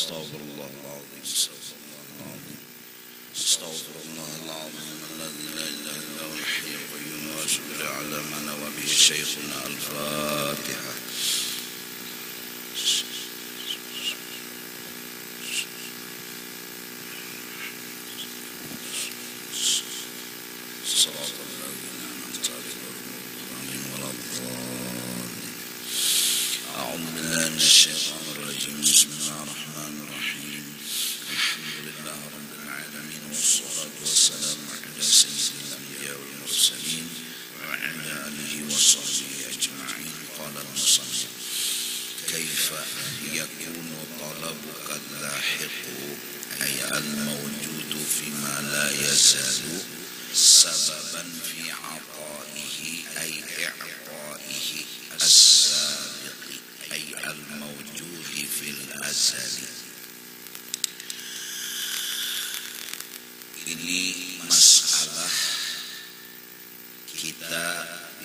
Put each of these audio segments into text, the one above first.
Astaghfirullahaladzim. Astaghfirullahaladzim. Alladzi la ilaha illa huwal hayyul qayyum wa ashhadu ala ma nawa bihi syekhuna al-Fatihah. Ini masalah kita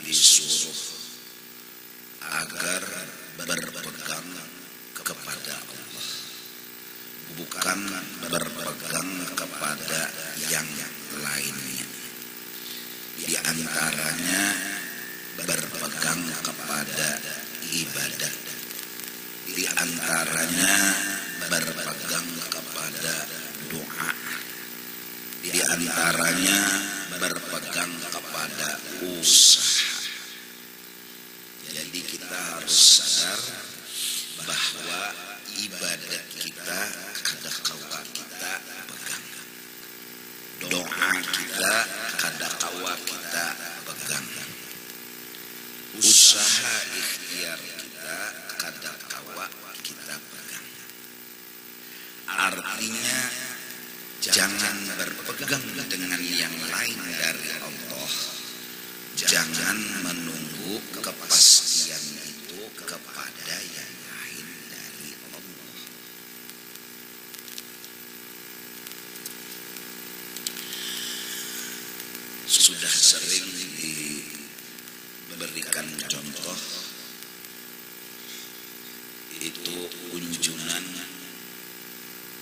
disuruh agar berpegang kepada Allah, bukan berpegang kepada yang lainnya. Di antaranya berpegang kepada ibadat, di antaranya berpegang kepada doa, di antaranya berpegang kepada usaha. Jadi kita harus sadar bahwa ibadat kita kada kawa kita pegang, doa kita kada kawa kita pegang, usaha ikhtiar kita kada kawa kita pegang. Artinya jangan berpegang dengan yang lain dari Allah. Jangan menunggu kepastian itu kepada yang lain dari Allah. Sudah sering diberikan contoh, itu kunjungan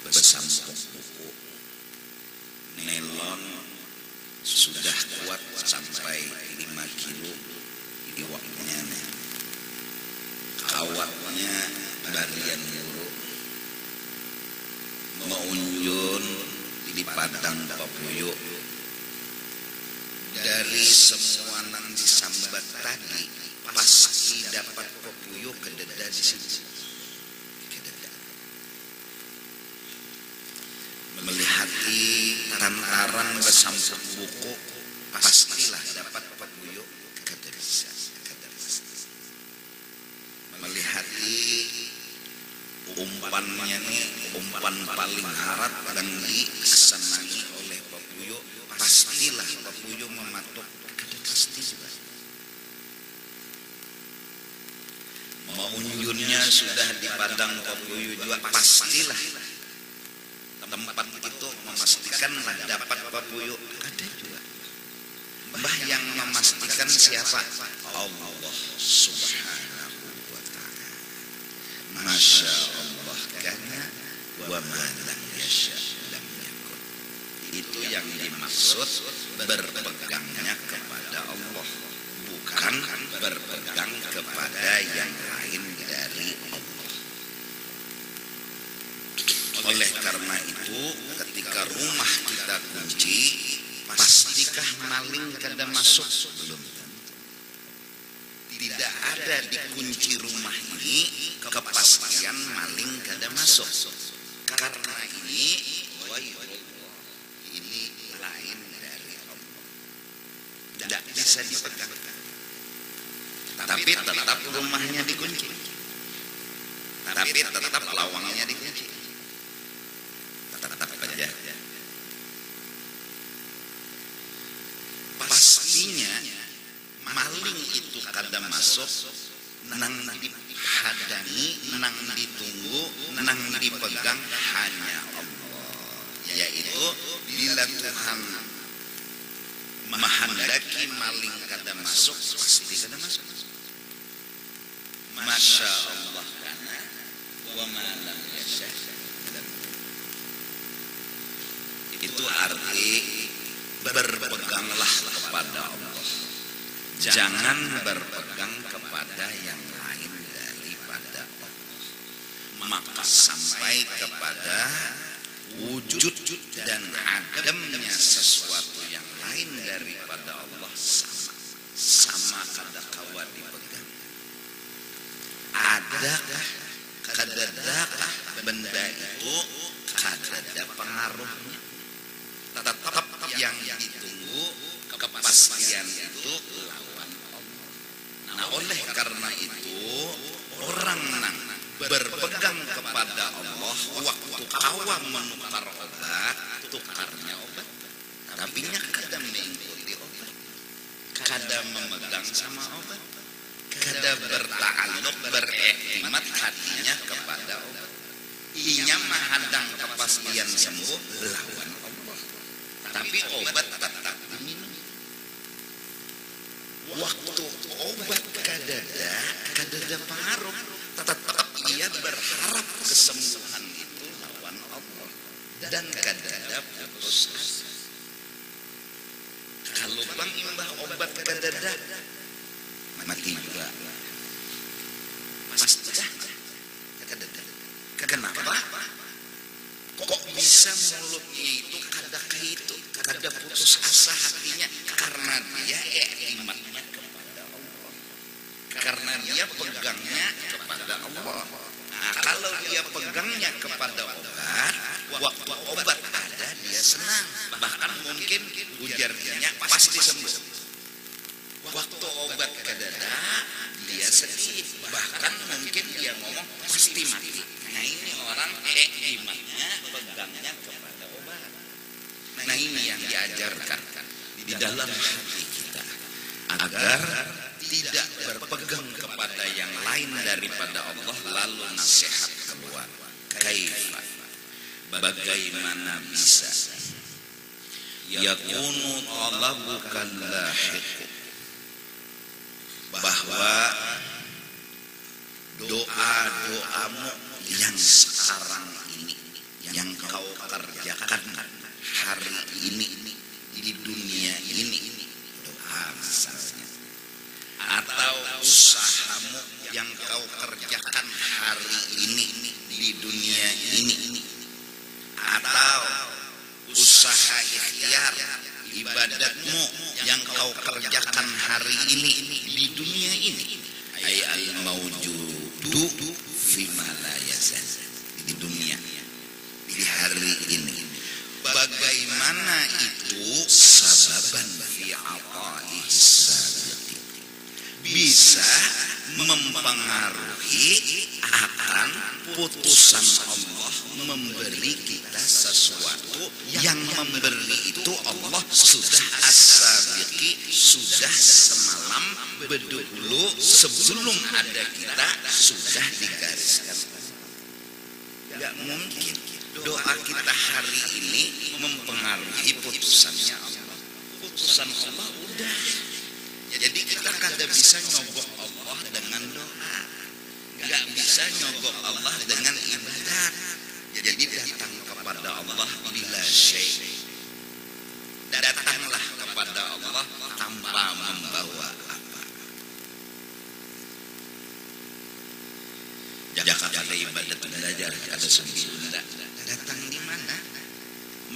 besampung buku nelon sudah kuat sampai 5 kilo iwaknya, awaknya barian buruk mengunjun di padang papuyuk. Dari semua nang disambat tadi pasti dapat papuyuk kededa di situ. Melihati tantaran besampung buku pastilah dapat papuyuk kada bisa. Melihati umpannya nih, umpan paling harap dan disenangi oleh papuyuk, pastilah papuyuk mematuk kada pasti juga. Mengunjunnya sudah di padang papuyuk juga pastilah tempat itu memastikan dapat papuyuk ada juga. Mbah yang memastikan siapa? Allah Subhanahu wa ta'ala. Masya Allah kana wa ma lam yasha lam yakun. Itu yang dimaksud berpegangnya kepada Allah, bukan berpegang kepada yang lain dari Allah. Oleh karena itu, ketika rumah kita kunci, pastikah maling kada masuk? Belum tentu. Tidak ada di kunci rumah ini kepastian maling kada masuk. Karena ini lain dari Allah, tidak bisa dipegang. Tapi tetap rumahnya dikunci, tapi tetap lawangnya dikunci. Tetap aja. Pastinya maling itu kada masuk nang dihadangi, nang ditunggu, nang dipegang hanya Allah. Yaitu bila Tuhan menghendaki maling kada masuk, pasti kada masuk. Masya Allah kana wa ma lam yasha itu arti berpeganglah kepada Allah. Jangan berpegang kepada yang lain daripada Allah. Maka sampai kepada wujud dan adamnya sesuatu yang lain daripada Allah sama kada kawa dipegang. Adakah kadadakah benda itu kadada pengaruhnya? Tetap yang ditunggu kepastian itu lawan Allah. Nah oleh karena itu orang nang berpegang kepada Allah waktu kawa menukar obat, tukarnya obat, tapi nya kada mengikuti obat, kada memegang sama obat, kada berta'alluq beriktimat hatinya kepada obat. Inya menghadang kepastian sembuh lawan Allah, tapi obat tetap diminum. Waktu obat kadada pengaruh, tetap ia berharap kesembuhan itu lawan Allah dan kadada putus asa. Kalau bang imbah obat kadada mati juga pasti kadada. Kenapa? Kok bisa mulutnya itu kada itu, kada putus asa hatinya? Karena dia imannya kepada Allah, karena dia pegangnya kepada Allah. Nah, kalau dia pegangnya kepada obat, waktu obat ada dia senang, bahkan mungkin ujarnya pasti sembuh. Waktu obat kadada dia sedih, bahkan mungkin dia ngomong pasti mati. Nah ini orang imannya pegangnya kepada obat. Nah ini yang diajarkan di dalam hati kita agar tidak berpegang kepada yang lain daripada Allah. Lalu nasihat keluar, kaifa, bagaimana bisa yakunu talabukal lahiq, bahwa doa-doamu yang sekarang ini, yang kau kerjakan hari ini di dunia ini, doa misalnya, atau usahamu yang kau kerjakan hari ini di dunia ini, atau usaha ikhtiar ibadatmu yang kau kerjakan hari ini di dunia ini, ay al mawjudu fi ma la yazal, di dunia di hari ini, bagaimana itu sababan fi ata'i sabiqi, bisa mempengaruhi akan putusan Allah memberi kita sesuatu yang memberi itu Allah sudah as-sabiqi, sudah semalam berdahulu sebelum ada kita sudah digariskan. Gak mungkin doa kita hari ini mempengaruhi putusannya Allah. Putusan Allah udah. Jadi kita kada bisa nyogok Allah dengan doa, gak bisa nyogok Allah dengan ibadat. Jadi datang kepada Allah bila syai', datanglah kepada Allah tanpa membawa apa. Jangan ada ibadat belajar ada sembilan. Datang di mana?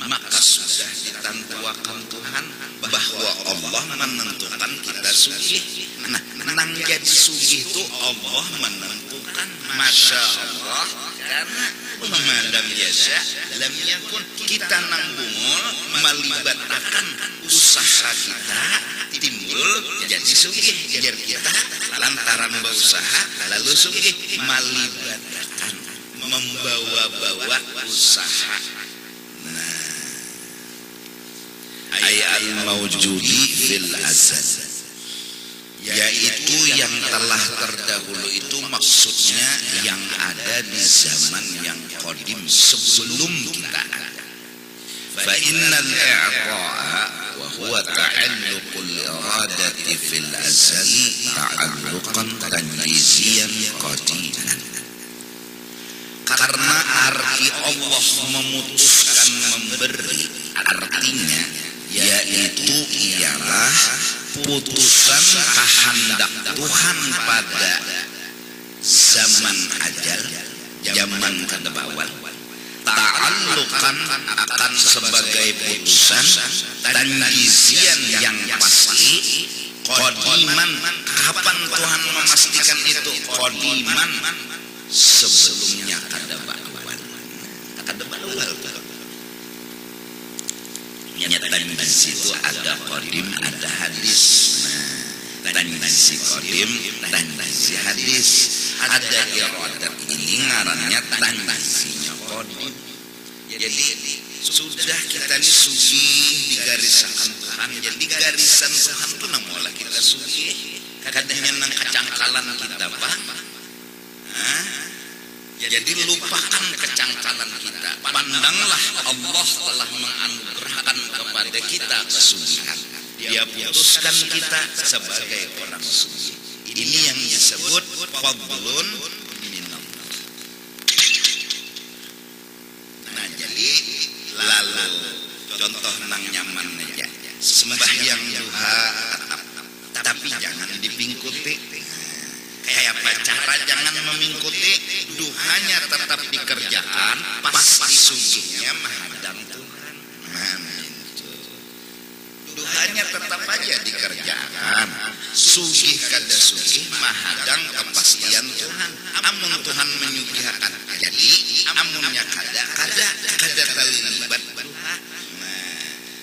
Maka sudah ditentukan Tuhan bahwa Allah menentukan kita sugih. Nah, nang jadi sugih itu Allah menentukan, masya Allah, karena memadam yasa lam yakun, kita nang bungul melibatkan usaha kita timbul jadi sugih. Biar kita lantaran berusaha lalu sugih, melibatkan membawa-bawa usaha. Ay al-mawjudi fil azal, yaitu yang telah terdahulu itu maksudnya yang ada di zaman yang qadim sebelum kita ada. Fa innal i'ta'a wa huwa ta'alluqul iradati fil azali ta'alluqan tanjiziyan qadiman. Karena arti Allah memutuskan memberi artinya yaitu ialah putusan kehendak Tuhan pada zaman ajal, zaman kedepan, ta'alluqan akan sebagai putusan tanjizian yang pasti, qadiman kapan Tuhan memastikan itu, qadiman sebelumnya kedepan. Tanjiz itu ada qadim, ada hadis. Tanjiz qadim, tanjiz hadis. Ada iradat ini ngarannya tanjiznya qadim. Jadi sudah kita ini sugih di garisan Tuhan. Jadi garisan Tuhan itu namolah kita sugih. Kadangnya nang kecangkalan kita Pak. Jadi lupakan kecangkalan kita. Pandanglah Allah telah menganugerahkan kepada kita kesugihan. Dia putuskan kita sebagai orang sugih. Ini yang disebut fadlun minallah. Nah jadi lalu contoh nang nyaman aja. Sembahyang duha tapi jangan dipingkuti. Kayak pacara jangan memingkuti, duhanya tetap dikerjakan, pasti sugihnya menghadap Tuhan. Duhanya tetap aja dikerjakan, sugih kada sugih menghadap kepastian Tuhan. Amun Tuhan menyugihkan, jadi amunnya kada terlibat duha.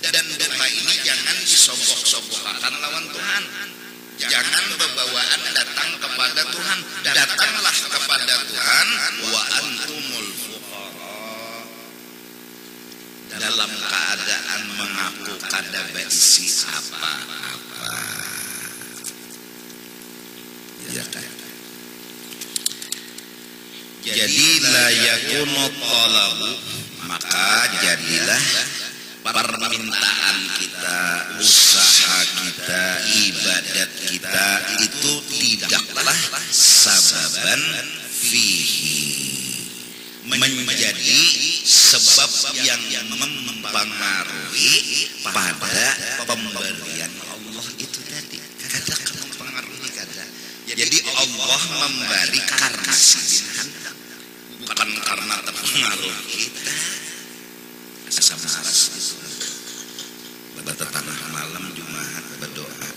Dan duha ini jangan disobok-sobokkan lawan Tuhan. Jangan bebawaan datang kepada Tuhan. Datanglah kepada Tuhan wa antumul fuqara dalam keadaan mengaku kada berisi apa-apa. Ya kan? Jadi la yakunu talabu, maka jadilah permintaan kita, usaha kita, ibadat kita itu tidaklah sababan fihi, menjadi sebab yang mempengaruhi pada pemberian Allah itu tadi. Kada mempengaruhi kada. Jadi Allah memberi karena pilihan, bukan karena terpengaruh kita. Sama aras itu bertetangga malam Jumat berdoa,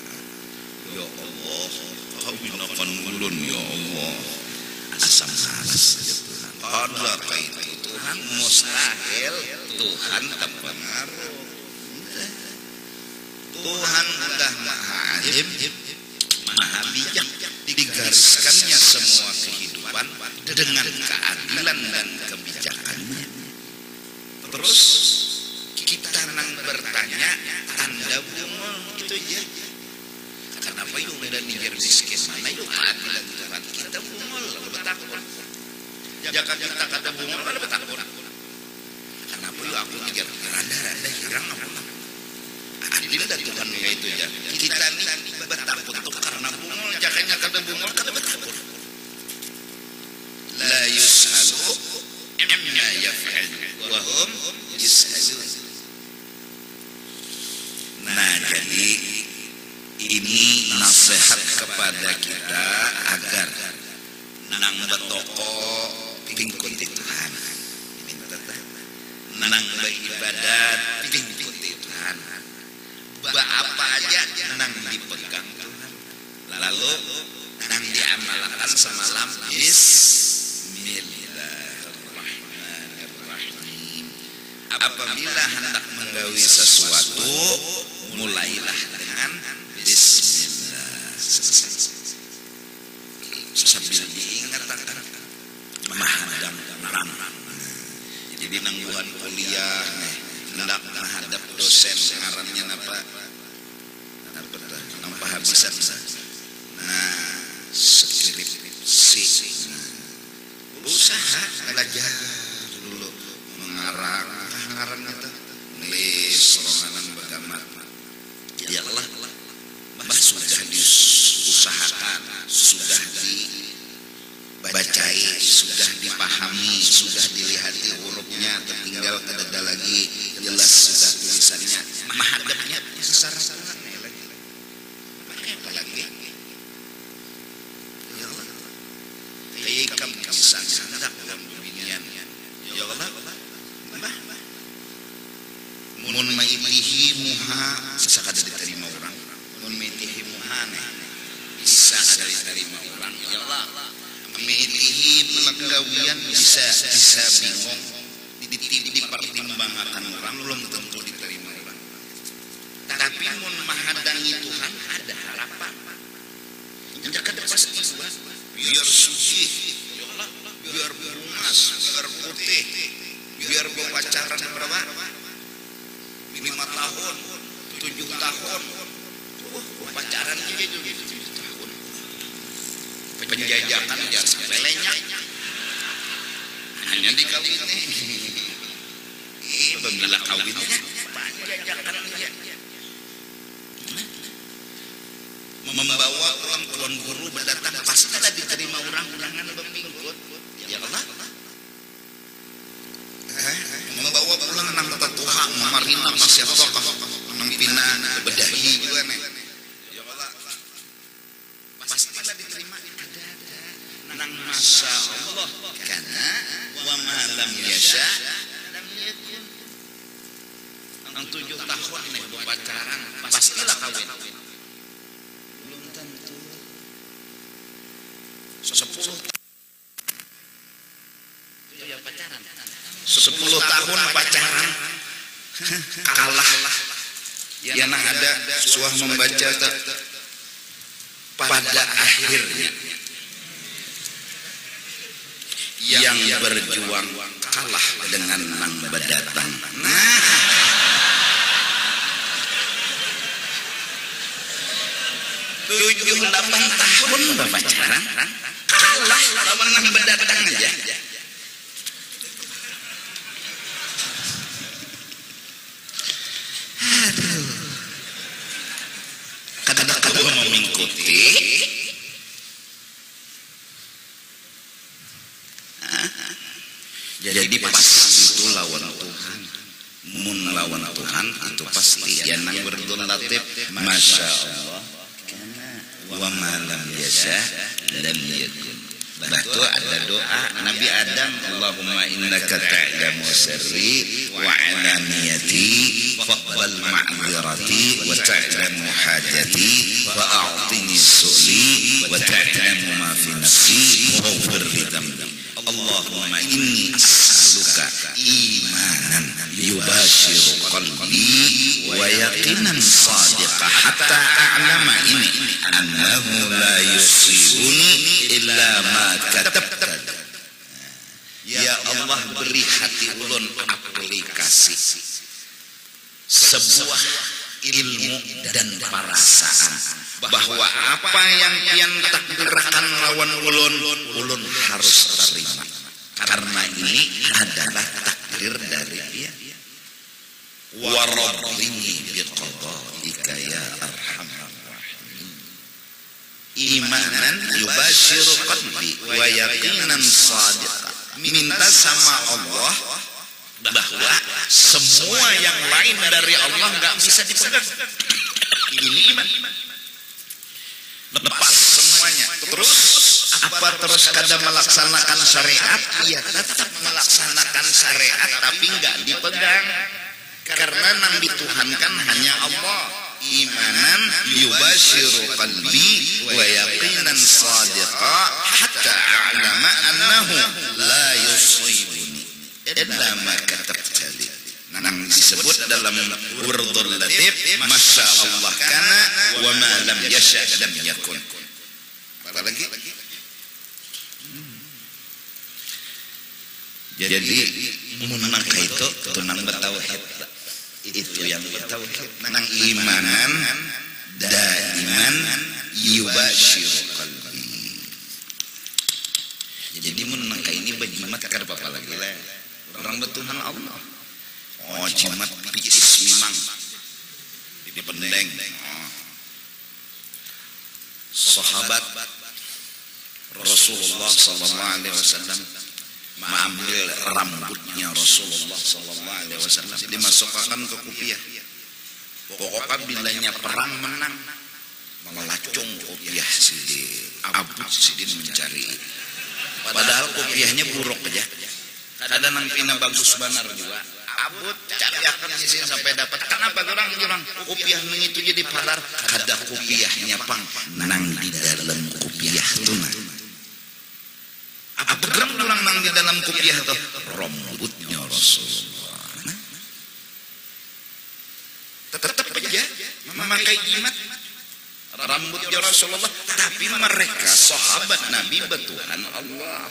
ya Allah kau binakan ulun ya Allah, asam aras ya Tuhan. Ada kaitan Tuhan mustahil Tuhan terpengaruh. Tuhan udah maha alim, maha bijak, digariskannya semua kehidupan dengan keadilan dan kebijakannya. Terus kita nang bertanya tanda bungul itu aja. Kenapa yuk udah ningir miskin mana yuk keadilan Tuhan kita bungul betakun. Jika kita kata bungul ada betakun. Kenapa yuk aku ningir rada hirang apa? Adil dan Tuhan itu aja. Kita nih betakun tuh karena bungul. Jakanya kata bungul kata betakun. La yus'alu amma yaf'al wahum yus'alun. Nah jadi ini nasihat kepada kita agar nang betoko pingkuti Tuhan, nang beribadat pingkuti Tuhan, apa aja nang dipegang Tuhan, lalu nang diamalkan semalam Bismillahirrahmanirrahim. Apabila hendak menggawi sesuatu, mulailah dengan Bismillah. Sambil diingatkan menghadap orang. Jadi nangguhan kuliah hendak menghadap dosen ngarannya apa habisan. Nah, skripsi. Usaha belajar dulu mengarang itu nulis romanan bagamat. Iyalah sudah diusahakan, sudah dibacai, sudah dipahami, sudah dilihat hurufnya, tinggal ada lagi jelas sudah diterima orang. Ya Allah, memilihi penggawian bisa bingung, dipertimbangkan orang belum tentu diterima orang. Tapi mun mahadangi Tuhan ada harapan. Yang kada pasti biar suci, ya Allah, biar lunas, biar putih, biar pacaran berapa? 5 tahun, 7 tahun. Pacaran juga 7 tahun. Penjajakan ya sepelenya. Hanya dikawin nih. Bila kawinnya penjajakan dia. Membawa pulang tuan guru berdatang pastilah diterima orang ulangan pembingkut. Ya Allah. Membawa pulang nang tatuha memarina masih tokoh nang pina bedahi juga nih. Ya Allah. Pastilah diterima ada nang masya Allah karena wa ma lam yasha lam yakun. Nang 7 tahun nih pacaran pastilah kawin. Belum tentu 10 tahun pacaran kalah yang ada suah membaca pada akhirnya yang berjuang kalah dengan nang berdatang. Nah, 7-8 tahun berpacaran kalah lawan nang berdatang aja. Kadang-kadang mengikuti jadi pas itu lawan Tuhan, mun lawan Tuhan itu pasti yang nang berdolatif masya Allah wa ma lam yasha lam yakun. Bahtu ada doa Nabi Adam, Allahumma innaka ta'lamu sirri wa alaniyati faqbal ma'dzirati wa ta'lamu hajati wa a'tini su'li wa ta'lamu ma fi nafsi wa ghfir li dhanbi. Allahumma inni as'aluka imanan yubashiru qalbi wa yaqinan sadiqa hatta a'lama ini annahu la yusibuni illa ma katabta. Ya Allah, beri hati ulun aplikasi sebuah ilmu dan perasaan bahwa apa yang pian takdirkan lawan ulun harus terima karena ini adalah takdir dari dia. Wa rabbini biqadaika ya arhamar rahimin. Imanan yubashiru qalbi wa yaqinan sadiqa. Minta sama Allah bahwa semua yang lain dari Allah nggak bisa dipegang. Ini iman. Lepas semuanya. Terus apa terus kada melaksanakan syariat? Iya, tetap melaksanakan syariat tapi nggak dipegang. Karena nang dituhankan hanya Allah. Imanan yubashiru qalbi wa yaqinan sadiqa hatta a'lama annahu la yusibuni illa ma katabta li. Nang disebut dalam wurdul latif masya Allah kana wa ma lam yasha lam yakun. Apa lagi? Jadi menang itu tunang bertauhid. Itu yang bertauhid. Nang imanan daiman yubashiru qalbi. Jadi menang ini bajimat kada apa lagi lah. Orang bertuhan Allah. Oh, jimat pijis memang di pendeng. Sahabat Rasulullah sallallahu alaihi wasallam mengambil rambutnya Rasulullah sallallahu alaihi wasallam dimasukkan ke kopiah. Pokoknya bilanya perang menang melacung kopiah si Abu Sidin mencari. Padahal kopiahnya buruk aja. Kadang nang pina bagus banar juga. cari akan sih sampai dapat. Kenapa orang kopiah itu jadi palar? Kada kopiahnya pang nang di dalam kopiah tuh nah. Apa geram orang nang di dalam kopiah tuh? Rambutnya Rasulullah. Tetap aja memakai jimat rambutnya Rasulullah, tapi mereka sahabat Nabi betuhan Allah.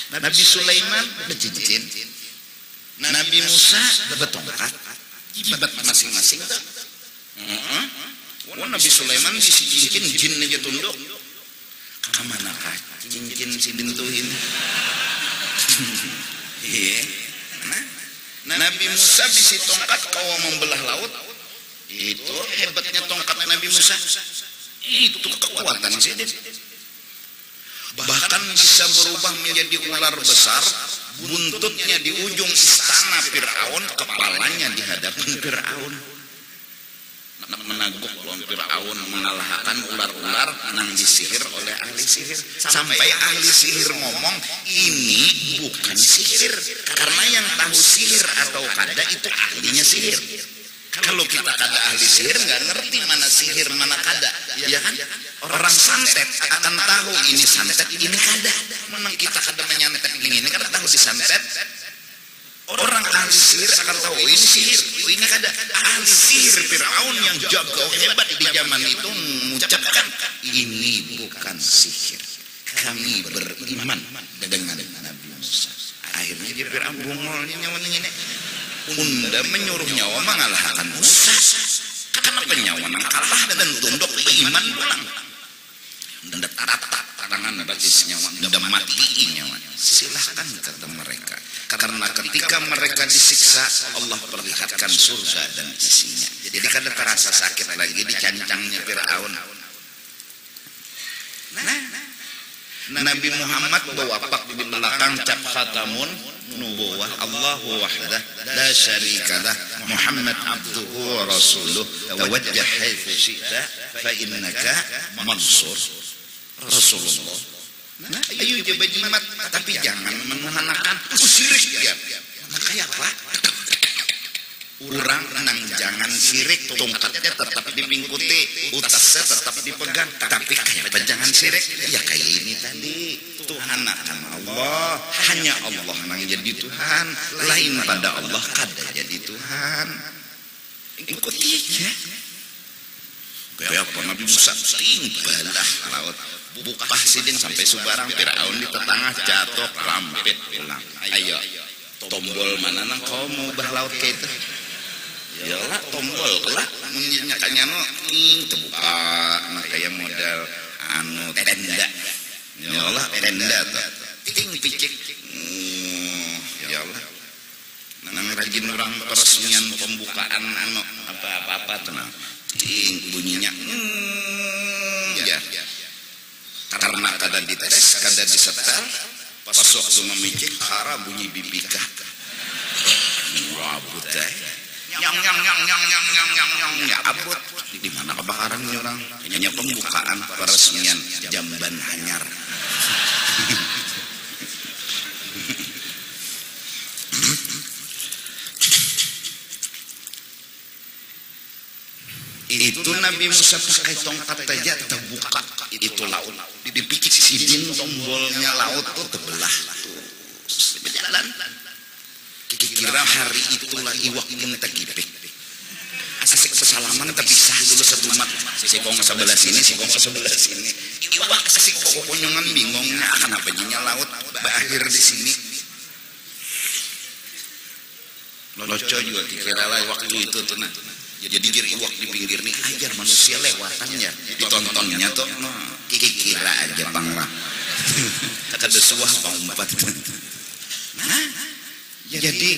Nabi Sulaiman bercincin, Nabi Musa bertongkat, jimat masing-masing. Nabi Sulaiman si cincin jin aja tunduk. Kemana kah cincin si dintuhin? Nabi Musa bisi tongkat kau membelah laut. Itu hebatnya tongkat Nabi Musa. Itu kekuatan sih. Bahkan bisa berubah menjadi ular besar, buntutnya di ujung istana Fir'aun, kepalanya di hadapan Fir'aun. Menaguk lawan Fir'aun, mengalahkan ular-ular nang disihir oleh ahli sihir. Sampai ahli sihir ngomong, ini bukan sihir, karena yang tahu sihir atau kada itu ahlinya sihir. Kalau kita kada ahli sihir nggak ngerti mana sihir mana kada, ya kan? Orang santet akan tahu ini santet ini kada. Memang kita kada menyantet ini kada tahu disantet. Orang ahli sihir akan tahu ini sihir, ini kada. Ahli sihir Fir'aun yang jago hebat di zaman itu mengucapkan ini bukan sihir. Kami beriman dengan Nabi Musa. Akhirnya dia Fir'aun bungolnya nyawa-nyawa ini. Unda menyuruh nyawa mengalahkan Musa. Kenapa nyawa nang kalah dan tunduk iman pulang? Unda tarat tangan batis nyawa, unda mati nyawa. Silahkan kata mereka. Karena ketika mereka disiksa, Allah perlihatkan surga dan isinya. Jadi kada terasa sakit lagi dicancangnya Fir'aun. Nabi Muhammad bawapak di belakang cap khatamun nubuwah Allahu wahdah la syarikalah Muhammad abduhu wa rasuluh tawajjah haitsu syi'ta fa innaka mansur Rasulullah. Ayo coba jimat tapi jangan menuhanakan syirik ya. Kayak apa? Orang nang jangan syirik, tongkatnya tetap dipingkuti, utasnya tetap dipegang, tapi kayak jangan syirik. Ya kayak ini tadi, Tuhan akan Allah, hanya Allah nang jadi Tuhan, lain pada Allah kada jadi Tuhan. Ikuti aja. Kayak apa Nabi Musa tinggalah laut, buka sidin sampai Subarang, Fir'aun di tetangah jatuh, lampet pulang. Ayo, tombol mana nang kau mau berlaut kayak itu? Yalah tombol kelak menyakanya no terbuka nah kayak model anu tenda. Yalah tenda tuh ting picik. Yalah nang rajin orang peresmian pembukaan anu apa tuh nah ting bunyinya ya karena kada dites kada disetel pas waktu memicik hara bunyi bibika wabut nyang ya abot di mana kebakaran ini orang hanya pembukaan peresmian Jamban Hanyar. Itu Nabi Musa pakai tongkat aja terbuka itu laut dipicik sidin tombolnya laut tuh terbelah tuh berjalan. Kira hari itulah iwak ini tergipik. Asik bersalaman terpisah dulu satu umat. Sikong sebelah sini, sikong sebelah sini. Iwak asik konyongan bingungnya akan apa jinya laut berakhir di sini. Loco juga dikira lah waktu itu tuh nah. Jadi kira iwak di pinggir nih ajar manusia lewatannya. Ditontonnya tuh kira aja bang lah. Kata desuah bang umpat. Jadi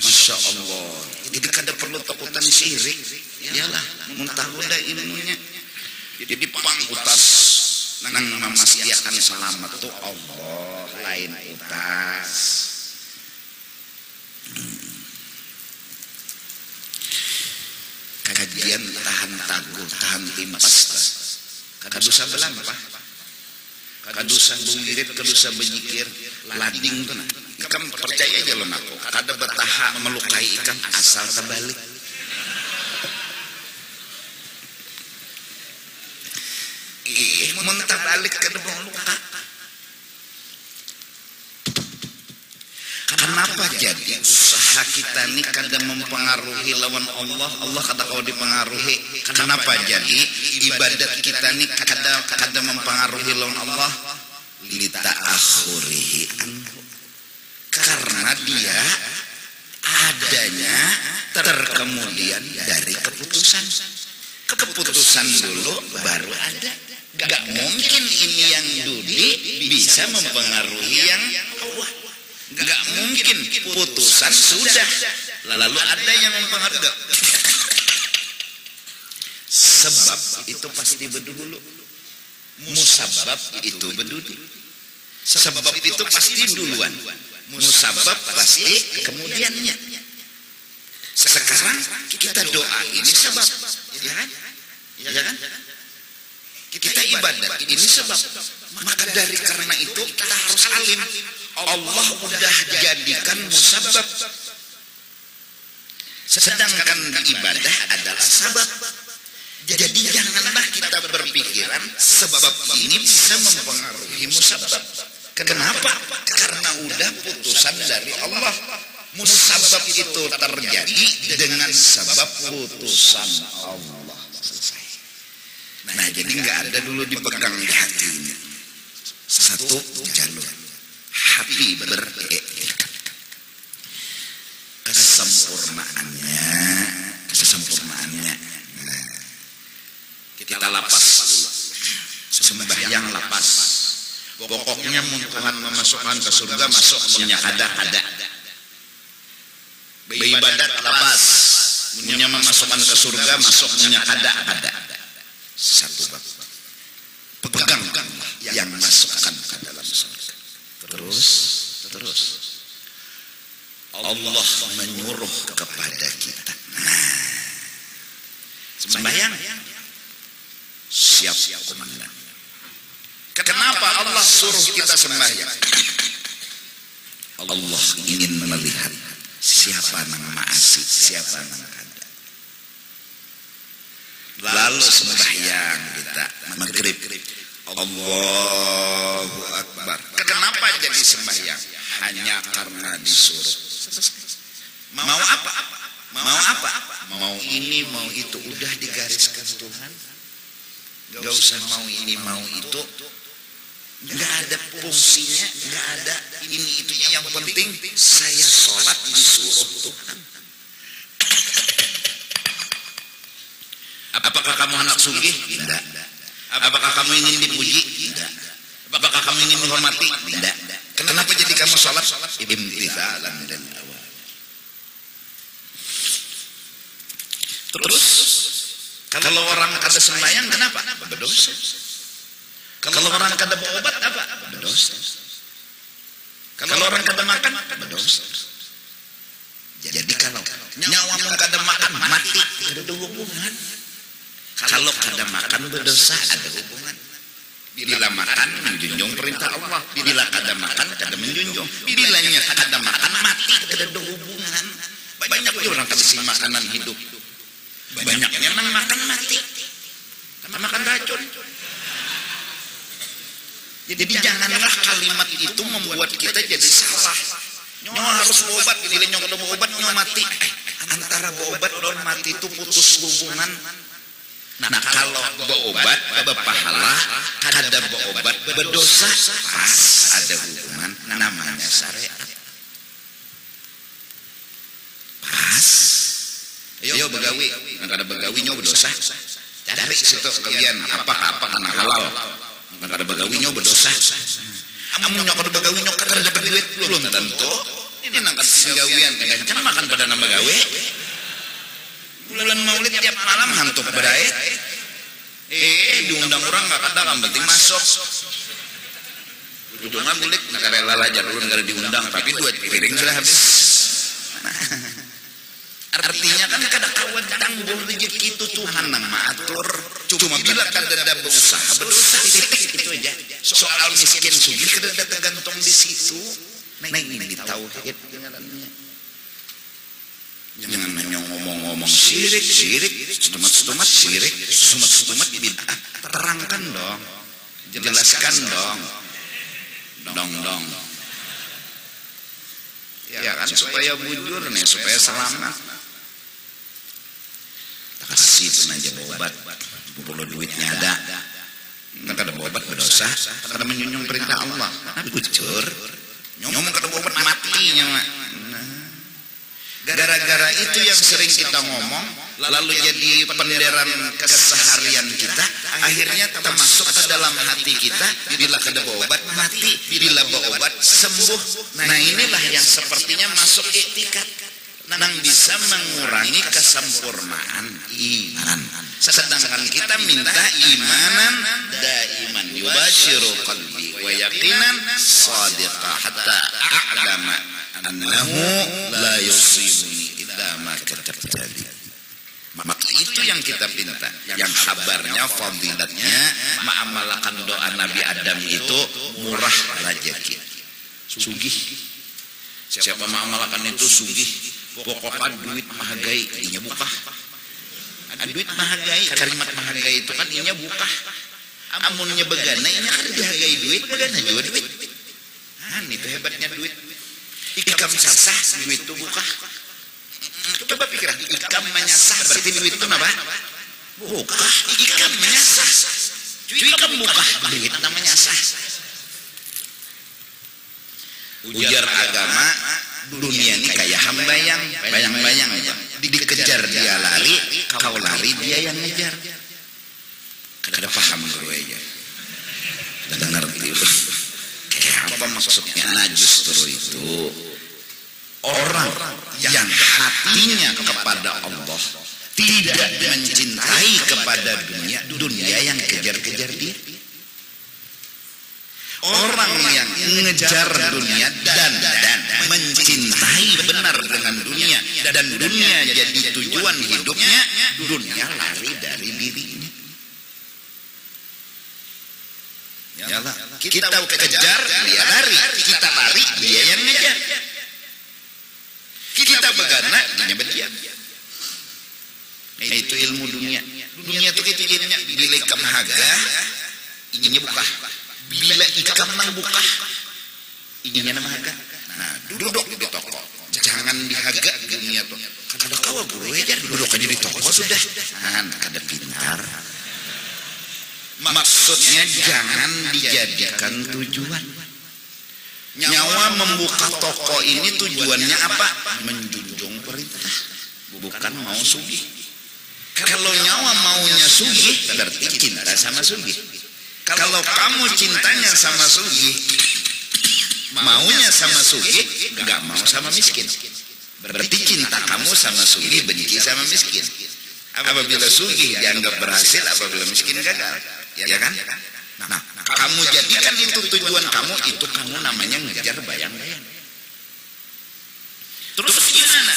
Masya Allah, jadi kada perlu takutan syirik. Yalah, muntah udah ilmunya. Jadi pangkutas nang memastikan selamat tuh Allah, lain utas. Kajian tahan taguh, tahan timpas. Kadusa belang apa? Kadusa bungirit, kadusa benyikir, lading tuh nah. ikan percaya aja lo nako. Kada betaha melukai ikan asal terbalik. Muntah balik ke depan luka. Kenapa jadi usaha kita ini kadang mempengaruhi lawan Allah, Allah kada kau dipengaruhi. Kenapa jadi ibadat kita ini kadang mempengaruhi lawan Allah? Lita akhurihi anhu. Karena dia adanya terkemudian dari keputusan. Keputusan dulu baru ada. Gak mungkin ini yang dudi bisa mempengaruhi yang Allah. Gak mungkin putusan sudah lalu ada yang mempengaruhi. Sebab itu pasti berdulu. Musabab itu berdulu. Sebab itu pasti duluan. Musabab pasti kemudiannya. Sekarang kita doa ini sebab, ya kan? Ya kan? Kita ibadat ini sebab. Maka dari karena itu kita harus alim. Allah udah jadikan musabab. Sedangkan ibadah adalah sabab. Jadi janganlah kita berpikiran sebab ini bisa mempengaruhi musabab. Kenapa? Karena udah putusan dari Allah. Musabab itu terjadi dengan sebab putusan Allah. Selesai. Nah jadi nggak ada dulu dipegang di hati ini. Satu jalur. Hati beretikat. Kesempurnaannya. Nah, kita lapas. Sembahyang lapas. Pokoknya Tuhan memasukkan ke surga masuk punya ada. Beribadat lapas. Punya memasukkan ke surga masuk punya ada. Satu bab. Pegang yang masukkan ke dalam surga. Terus Allah menyuruh kepada kita. Nah, sembahyang siap komandan. Kenapa Allah suruh kita sembahyang? Allah ingin melihat siapa yang maasi, siapa yang kada. Lalu sembahyang kita maghrib. Allahu Akbar. Kenapa jadi sembahyang? Hanya karena disuruh. Mau apa? Mau ini, mau itu udah digariskan Tuhan. Gak usah mau ini, mau itu. Gak ada fungsinya, gak ada ini itu. Yang penting saya sholat disuruh Tuhan. Apakah kamu anak sugih? Tidak. Apakah kamu ingin dipuji? Tidak. Apakah kamu ingin dihormati? Tidak. Kenapa jadi kamu sholat? Imtithalan dan awal. Terus kalau orang kada sembahyang kenapa? Berdosa. Kalau orang kada berobat apa? Berdosa. Kalau orang kada makan berdosa. Jadi kalau nyawamu kada makan mati, ada hubungan. Kalau kada makan berdosa ada hubungan. Bila makan menjunjung perintah Allah, bila kada makan kada menjunjung. Bilanya kada makan mati, kada ada hubungan. Banyak orang kasih makanan hidup. Banyaknya nang makan mati. Makan racun. Jadi janganlah kalimat itu membuat kita jadi salah. Nyawa harus berobat, bila nyawa kada berobat nyawa mati. Antara berobat dan mati itu putus hubungan. Nah kalau berobat berpahala, kada berobat berdosa, pas ada hubungan namanya syariat. Pas. Ayo begawi, kada begawi nyawa berdosa. Cari situ kalian apa kana halal. Kada begawi nyawa berdosa. Amun nyawa kada begawi nyawa kada dapat duit belum tentu. Ini nangkat gawian kan makan pada nama gawe. Bulan Maulid tiap malam hantu berdaya. Diundang orang nggak kada kan penting masuk. Ujungnya bulik nggak kada rela jarulun nggak diundang tapi duit piring sudah habis. Artinya kan kada kawan tanggung rezeki itu Tuhan yang mengatur. Cuma bila kada ada berusaha berdosa titik itu aja. Soal miskin sugih kada tergantung di situ. Nah ini tauhid ngarannya. Jangan hanya ngomong-ngomong syirik, setumat syirik, bid'ah. Terangkan dong, jelaskan dong. Ya kan supaya bujur nih, supaya selamat. Kasih itu aja obat, perlu duitnya ada. Nggak ada obat berdosa, ada menjunjung perintah Allah. Tapi bujur, ngomong kata obat matinya. Gara-gara itu yang sering kita ngomong, lalu jadi penderan keseharian kita, akhirnya termasuk ke dalam hati kita. Bila kada obat mati, bila obat sembuh. Nah inilah yang sepertinya masuk iktikad, nang bisa mengurangi kesempurnaan iman. Sedangkan kita minta imanan daiman yubashiru qalbi wa yaqinan shadiqah hatta a'lama annahu la yusibuni illa ma katabta li. Maka itu yang kita minta, yang kabarnya fadilatnya mengamalkan doa Nabi Adam itu murah rezeki, sugih. Siapa mengamalkan itu sugih, pokoknya duit mahagai inya buka. Duit mahagai, kalimat mahagai itu kan inya buka. Amunnya begana inya kan dihargai duit, begana juga duit. Itu hebatnya duit. Ikam sasah duit itu buka. Coba pikiran, ikam menyasah berarti duit itu apa? Buka. Ikam menyasah, ikam buka duit namanya sah. Ujar agama dunia ini kayak hambayang, bayang-bayang dikejar dia lari, kau lari dia yang ngejar. Kada paham gue aja, kada ngerti. Kayak apa maksudnya najis terus itu? Orang yang hatinya kepada Allah tidak mencintai kepada dunia yang kejar-kejar dia. Orang yang mengejar dunia dan mencintai benar dengan dunia dan dunia jadi tujuan hidupnya, dunia lari dari dirinya. Yalah, kita kejar dia lari, kita lari dia yang ngejar. Kita begana dia berdiam. Itu ilmu dunia. Dunia itu ketidinya bila ikam haga, ininya buka. Bila ikam nang buka, ininya nama haga. Nah, duduk di toko. Jangan dihaga dunia tuh. Kada kawa buru aja duduk aja di toko sudah. Nah, kada pintar. Maksudnya jangan dijadikan tujuan. Nyawa membuka toko ini tujuannya apa? Menjunjung perintah, bukan mau sugih. Kalau nyawa maunya sugih, berarti cinta sama sugih. Kalau kamu cintanya sama sugih, maunya sama sugih, gak mau sama miskin. Berarti cinta kamu sama sugih, benci sama miskin. Apabila sugih dianggap berhasil, apabila miskin gagal, ya kan? Nah, kamu jadikan itu tujuan kamu, itu kamu namanya ngejar bayang-bayang. Terus gimana?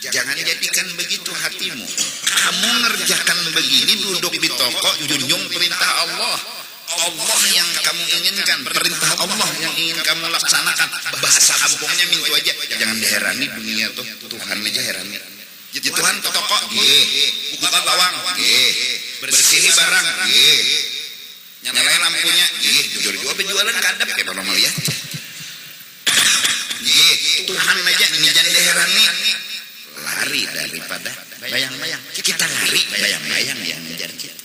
Jangan jadikan begitu hatimu. Kamu ngerjakan begini, duduk di toko, junjung perintah Allah. Allah yang kamu inginkan, perintah Allah yang ingin kamu laksanakan. Bahasa kampungnya mintu aja. Jangan diherani dunia tuh, Tuhan aja herani. Jadi Tuhan ke toko, buka gawang, bersihi barang, nyalain lampunya, jujur-jujur penjualan kadap kayak orang melihat. Tuhan aja ini jangan diherani. Lari daripada bayang-bayang. Kita lari bayang-bayang yang ngejar kita.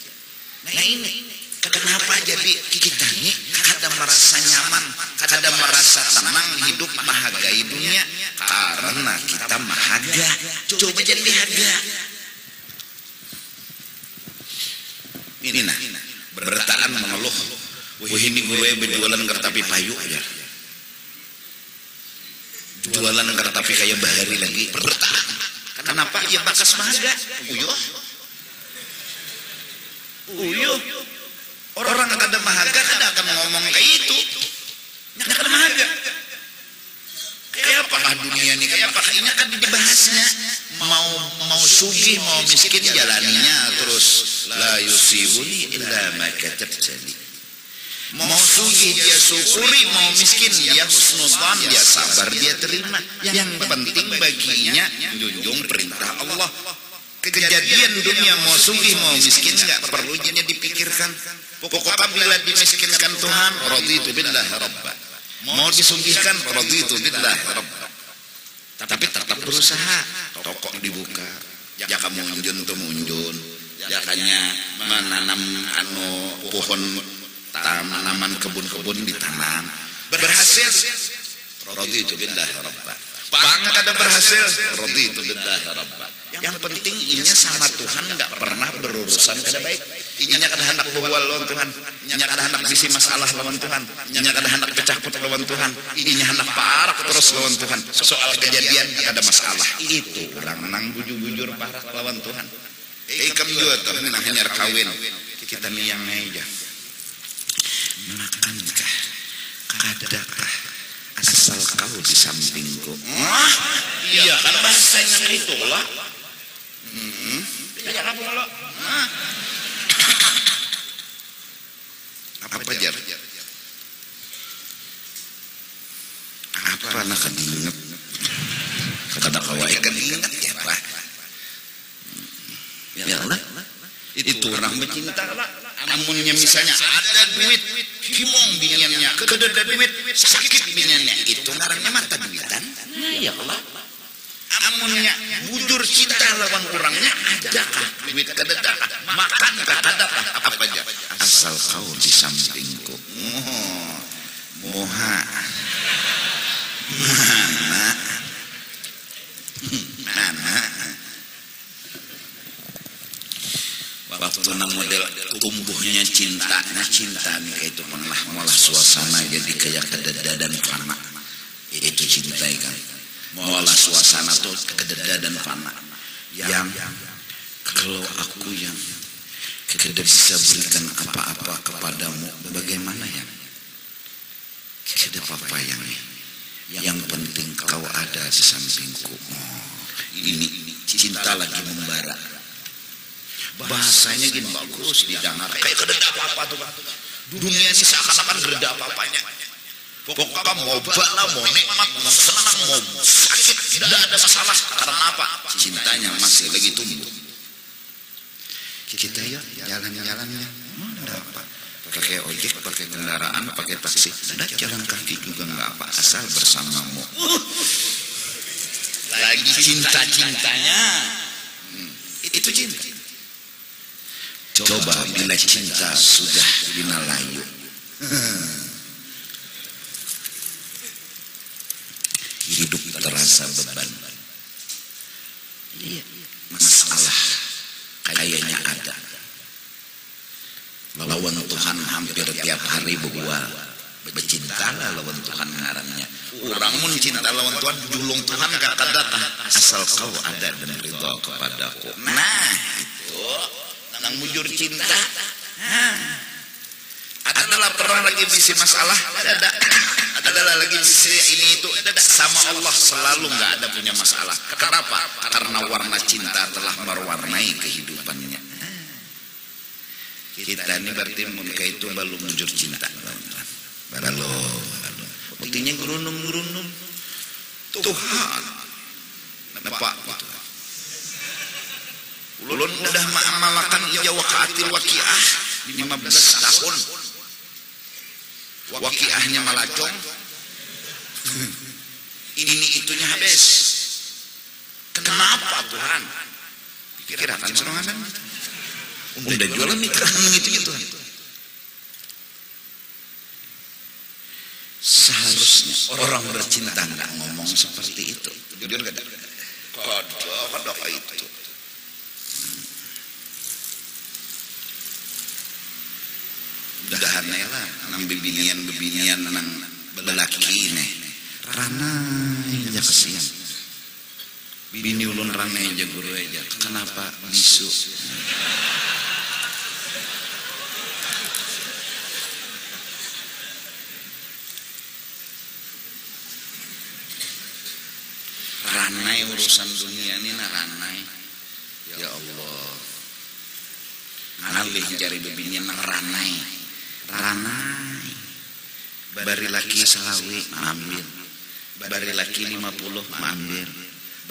Nah ini kenapa jadi kita ini kada merasa nyaman, kada merasa tenang hidup mahagai dunia? Karena kita mahaga. Coba jadi haga. Ini nah bertaan mengeluh. Wah ini gue berjualan kertapi payu aja. Jualan kertapi kayak bahari lagi. Bertaan. Kenapa? Ya bakas mahaga. Uyuh. Orang kada mahaga kada akan ngomong kayak itu. Nah kada mahaga. Kayak apakah dunia ini? Kayak apakah ini akan dibahasnya? Mau sugih, mau miskin jalaninya terus. La yusibuni illa ma katabta li. Mau sugih dia syukuri, mau miskin dia husnudzan, dia sabar, dia terima. Yang penting baginya junjung perintah Allah. Kejadian dunia mau sugih mau miskin nggak perlu jadi dipikirkan. Pokoknya bila dimiskinkan Tuhan, raditu billahi rabba. Mau disugihkan, raditu billahi rabba. Tapi tetap berusaha. Toko dibuka, jaka munjun tuh munjun, jakanya menanam pohon, tanaman kebun-kebun ditanam, berhasil, raditu billahi rabba. Bangga kada berhasil, raditu billahi rabba. Yang penting inya sama Tuhan nggak pernah berurusan kada baik. Inya kada hendak bual lawan Tuhan, inya kada hendak bisi masalah lawan Tuhan, inya kada hendak pecah putih lawan Tuhan, inya hendak parak terus lawan Tuhan. Soal kejadian kada masalah. Itu orang nang bujur-bujur parak lawan Tuhan. Ikam juga tuh nang hanyar kawin. Kita miyang aja. Makankah, kadakah asal kau di sampingku? Iya kan bahasanya itulah. Banyak apa lo? Apa jar? Apa nak kadinget? Kata kawai kadinget ya pak. Ya Allah, itu orang bercinta lah. Amunnya misalnya ada duit, kimong biniannya, kedada duit, sakit biniannya, itu ngarannya mata duitan. Ya Allah. Amunnya bujur cinta lawan kurangnya, adakah duit kedada? Makankah kadakah apa aja? Asal kau di sampingku. Moha. Mana? Waktu nang model tumbuhnya cinta nih kayak itu malah suasana jadi kayak kedada dan fana. Itu cintai kan. Malah suasana tuh kedada dan fana. Yang kalau aku yang tidak bisa berikan apa-apa kepadamu, bagaimana ya? Tidak apa-apa yang penting kau ada di sampingku. Ini cinta lagi membara. Bahasanya gini bagus didengar. Kayak kedada apa-apa tuh. Dunia ini seakan-akan kedada apa-apanya. Pokoknya mau bala, mau nikmat, mau senang, mau sakit, tidak ada masalah. Karena apa? Cintanya masih lagi tumbuh. Kita ya jalan-jalannya, ada apa? Pakai ojek, pakai kendaraan, pakai taksi, ada jalan kaki juga nggak apa, asal bersamamu. Lagi cinta-cintanya, itu cinta. Coba bila cinta sudah bina layu. Hidup terasa beban. Iya, masalah kayaknya ada. Lawan Tuhan hampir tiap hari berbual. Bercintalah lawan Tuhan ngarannya. Orang mun cinta lawan Tuhan, julung Tuhan gak datang. Asal kau ada dan ridho kepadaku. Nah, itu nang mujur cinta. Adalah pernah lagi bisi masalah, adalah lagi bisi ini itu, sama Allah selalu nggak ada punya masalah. Kenapa? Karena warna cinta telah mewarnai kehidupannya. Kita ini berarti mereka itu belum mujur cinta. Belum. Buktinya gerunum. Tuhan, Pak. Ulun udah mengamalkan ya waqatil waqiah 15 tahun. Waqiahnya malacong. Ini itunya habis. Kenapa Tuhan? Pikirkan serangan. Udah jualan mikiran gitu. Seharusnya orang bercinta nggak ngomong seperti itu. Jujur gak ada? Kodok itu. Udahannya lah, nang bebinian nang belaki nih. Rana aja kesian. Bini ulun rana aja guru aja. Kenapa bisu? Ranai urusan dunia ini ranai. Ya Allah. Ngalih cari bebinian nang ranai. ranai. Bari laki selawi ambil, bari laki 50 ambil,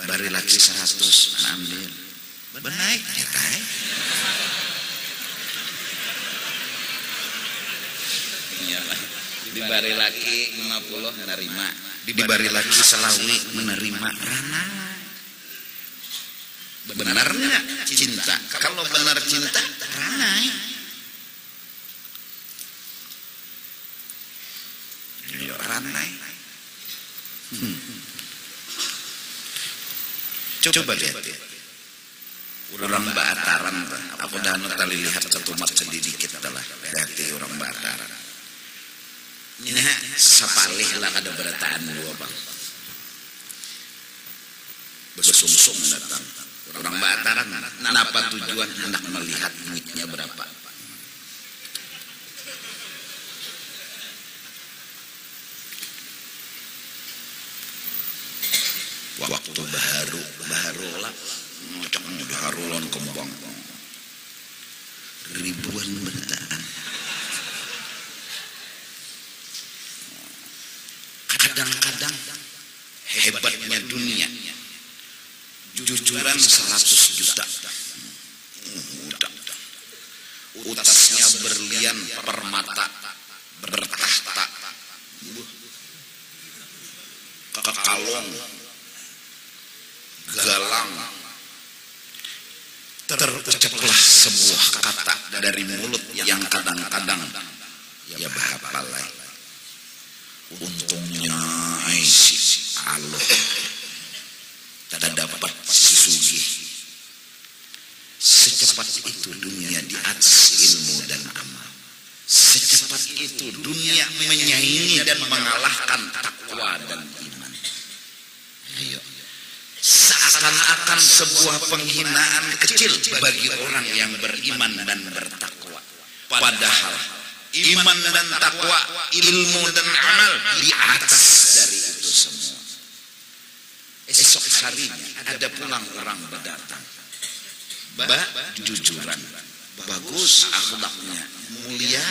bari laki 100 ambil. Benaik nyetai. Iyalah. Dibari laki 50 menerima, dibari laki selawi menerima ranai. Benarnya cinta. Kalau benar cinta ranai. Ya, ranai. Coba lihat. Orang Bataran, aku dah tali lihat ketumat sedikit telah. Berarti orang Bataran. Ini sapalih lah ada berataan dua bang. Besungsung datang. Orang Bataran, kenapa tujuan hendak melihat duitnya berapa? Waktu baharu lah, ngocoknya baharulon kembang. Ribuan berataan. Kadang-kadang hebatnya dunia. Jujuran 100 juta. Utasnya berlian permata bertahta. Kekalong galang. Terucaplah sebuah kata dari mulut yang kadang-kadang ya bahapalai. Untungnya Aisi Allah tak dapat si sugih. Secepat itu dunia di atas ilmu dan amal. Secepat itu dunia menyaingi dan mengalahkan takwa dan iman. Ayo. Seakan-akan sebuah penghinaan kecil bagi orang yang beriman dan bertakwa. Padahal iman dan takwa, ilmu dan amal di atas dari itu semua. Esok harinya ada pulang orang berdatang. Jujuran, bagus akhlaknya, mulia,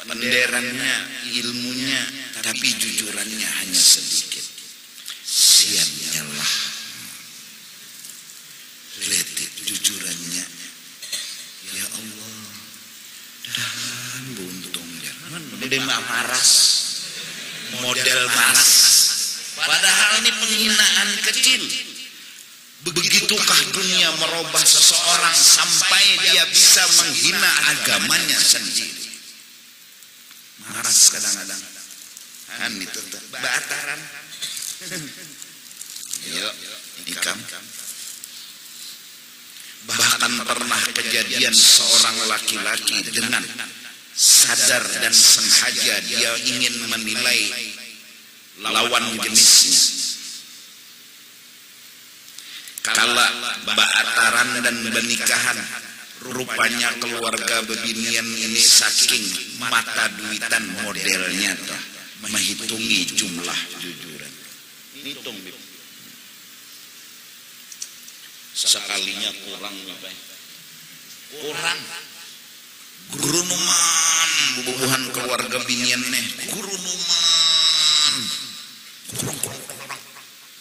penderannya, ilmunya, tapi jujurannya hanya sedikit. Siannya lah. Lihat jujurannya. Ya Allah. Dan buntung jangan model maras. Padahal ini penghinaan kecil. Begitukah dunia merubah seseorang sampai dia bisa menghina agamanya sendiri? Maras kadang-kadang. Kan itu Bataran. Yuk, ikam. Bahkan pernah kejadian seorang laki-laki dengan sadar dan sengaja dia ingin menilai lawan jenisnya. Kala Bataran dan benikahan, rupanya keluarga bebinian ini saking mata duitan modelnya tuh, menghitungi jumlah jujuran. Hitung sekalinya kurang guru numan bubuhan keluarga binian nih guru numan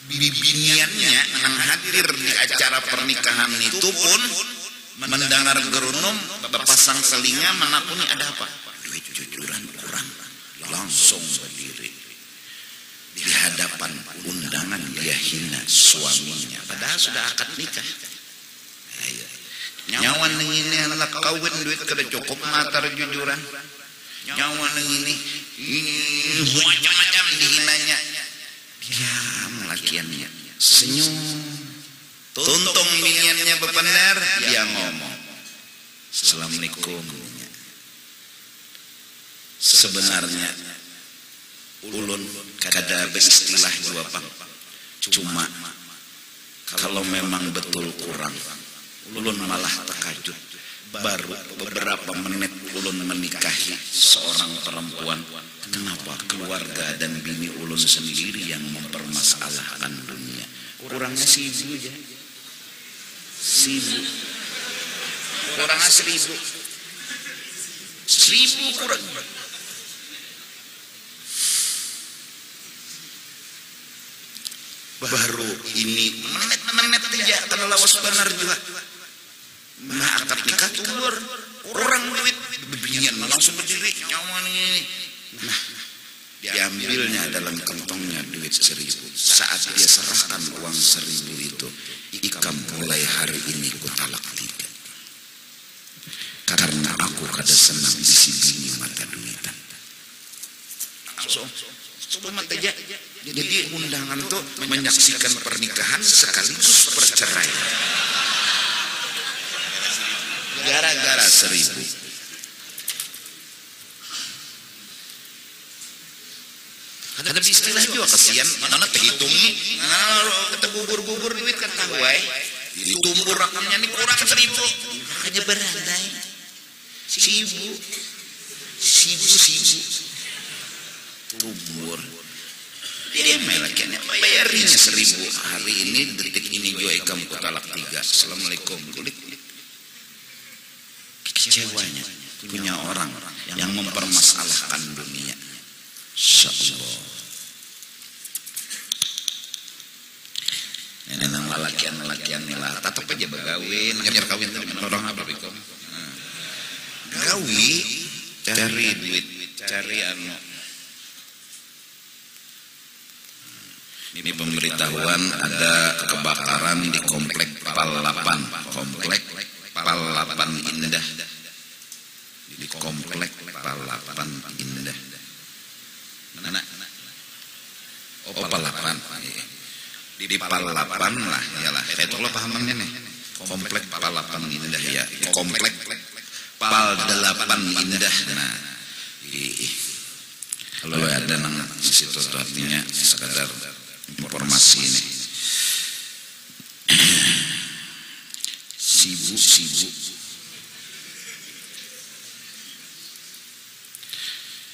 bibiniannya nang hadir di acara pernikahan itu pun mendengar gerunum pasang selinga manapun ada apa duit jujuran kurang langsung berdiri di hadapan undangan dia hina suaminya padahal sudah akad nikah. Ayo. Nyawan ini anak kawin duit kada cukup matar jujuran. Nyawan ini macam-macam dihinanya. Diam lakiannya senyum. Tuntung biniannya bebenar dia ngomong. Assalamualaikum. Sebenarnya ulun kada beristilah jua Pak. Cuma kalau memang betul kurang, ulun malah terkejut. Baru beberapa menit ulun menikahi seorang perempuan. Kenapa keluarga dan bini ulun sendiri yang mempermasalahkan dunia? Kurangnya 1000 aja. 1000. Kurangnya 1000. 1.000 kurang. Baru ini menit aja karena lawas benar juga. Nah, akad nikah keluar orang duit bebingan langsung berdiri nyaman ini. Nah, diambilnya dalam kantongnya duit 1.000. Saat dia serahkan uang 1.000 itu, ikam mulai hari ini ku talak 3. Karena aku kada senang isi bini mata duitan. Langsung mata aja. Jadi undangan tuh menyaksikan pernikahan sekaligus perceraian. Gara-gara 1.000. Ada istilah juga kasihan, mana terhitungi, kata bubur duit kan tahu ditumbur rakamnya nih kurang 1.000, hanya berandai, sibu, tubur, dia melaknya bayarnya 1.000 hari ini detik ini juga ikam ku talak 3, assalamualaikum, kulit, kecewanya punya orang yang mempermasalahkan dunia. Insyaallah. Nenang lalakian lah, tatap aja begawin, ngejar kawin tadi orang apa bikom? Gawi, cari duit, cari anu. Ini pemberitahuan ada kebakaran di komplek Palapan, komplek Palapan Indah, di komplek Palapan Indah. Mana? Oh, Palapan. Di Palapan lah, iyalah. Saya tolong pahamannya nih. Komplek Palapan Indah ya. Komplek Pal 8 Indah. Nah, kalau ada nang situ artinya sekadar informasi ini. Sibu.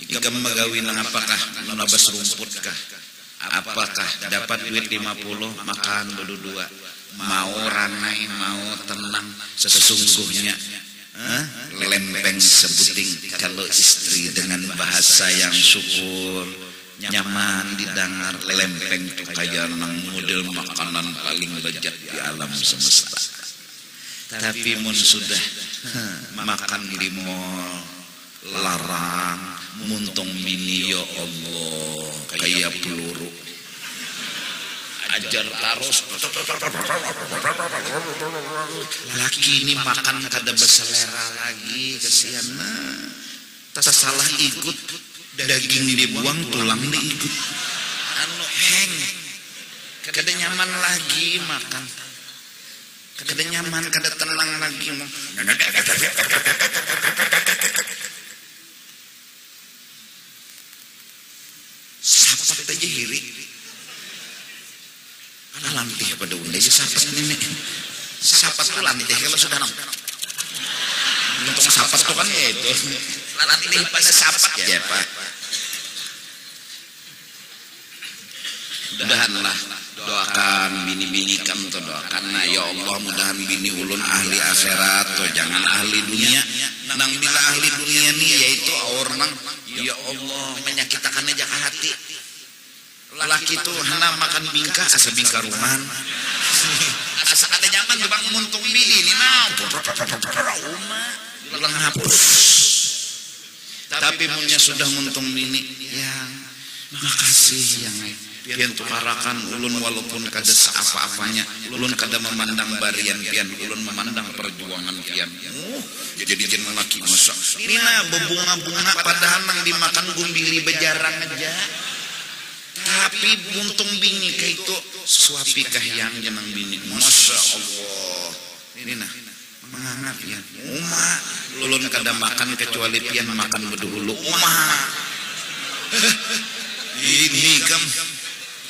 Ikam magawi nang apakah nabas rumput kah? Apakah dapat duit 50 makan berdua? Mau ranai, mau tenang sesungguhnya lempeng sebuting kalau istri dengan bahasa yang syukur nyaman didengar. Lempeng tuh kayak nang model makanan paling lezat di alam semesta. Tapi mun sudah makan di mall larang muntung mini ya Allah kayak peluru ajar terus laki ini makan kada berselera lagi kesian tak salah ikut daging dibuang tulang diikut anu heng kada nyaman lagi makan kada nyaman kada tenang lagi sapat aja hiri lantih pada undai sapat nenek sapat tuh lantih kalau sudah nang untuk sapat tuh kan ya itu lantih pada sapat ya pak. Mudahanlah doakan bini-bini kamu tuh doakan ya Allah mudahan bini ulun ahli akhirat tuh jangan ahli dunia nang bila ahli dunia nih yaitu orang ya Allah menyakitakan aja ke hati laki tuh hana makan bingka asa bingka rumahan asa ada nyaman bang muntung bini ini nah ulang hapus tapi punya sudah muntung bini yang makasih yang pian tukarakan ulun walaupun kada apa-apanya ulun kada memandang barian pian ulun memandang perjuangan pian jadi jeneng laki masa nina bebunga-bunga padahal nang dimakan gumbili bejarang aja tapi buntung bini kayak itu suapi kahyang jeneng bini masya Allah nina mengangat ya uma ulun kada makan kecuali pian makan bedulu uma ini kam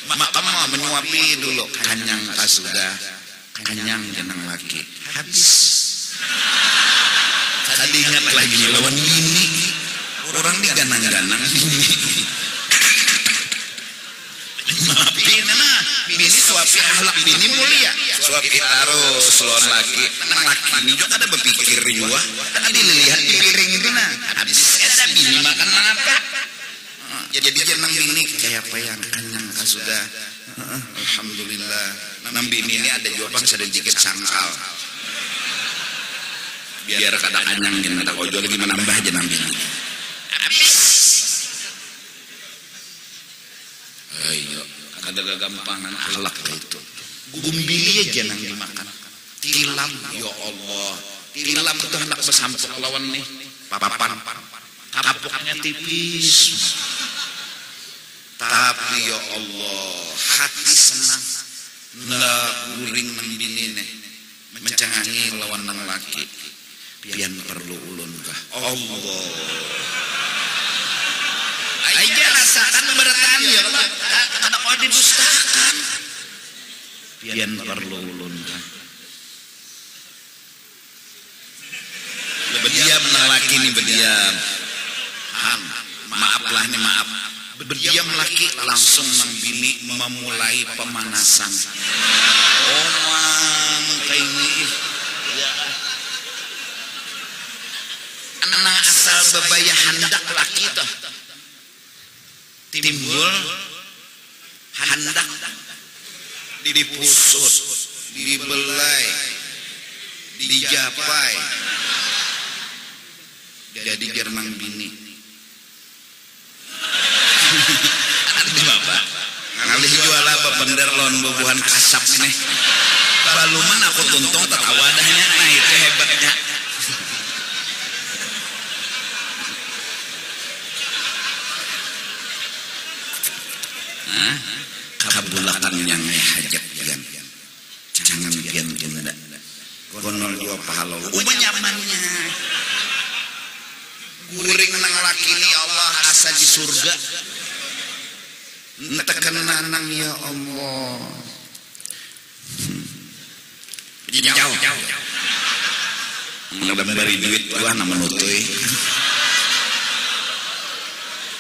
makam menyuapi dulu kanyang sudah kanyang jeneng laki habis tadi ingat lagi lawan ini orang diganang-ganang maafin nah bini tuh suapi ahlak bini mulia suapi harus lawan laki nang laki ini juga ada berpikir juga tadi dilihat di piring itu nah habis ada bini makan apa jadi jenang bini kayak apa yang kenyang kan sudah alhamdulillah nang bini ini ada juga bang sedikit sangkal biar kada anyang jeung ada ojo lagi menambah jenang bini habis ayo kada gampang akhlak itu gumbili aja nang dimakan tilam ya Allah tilam itu hendak bersampuk lawan nih papan kapuknya tipis tapi ya Allah hati senang ndak guring nang bini nih mencengangi lawan nang laki pian perlu ulun kah Allah aja rasakan bertahan ya Allah kada mau didustakan pian perlu ulun kan berdiam nang laki nih berdiam maaflah nih maaf berdiam laki langsung nang bini memulai pemanasan man kayak ini anak asal bebaya handak laki tuh timbul handak dipusut dibelai dijapai jadi germang bini ada apa ngalih jual apa bener lawan bubuhan kasap nih baluman aku tuntung tertawadahnya nah itu hebatnya kabulakan yang hajat pian jangan pian genda gonol jua pahala nyamannya guring nang laki ni Allah asa di surga tekan nang ya Allah jauh ngadambari duit gua na menutuy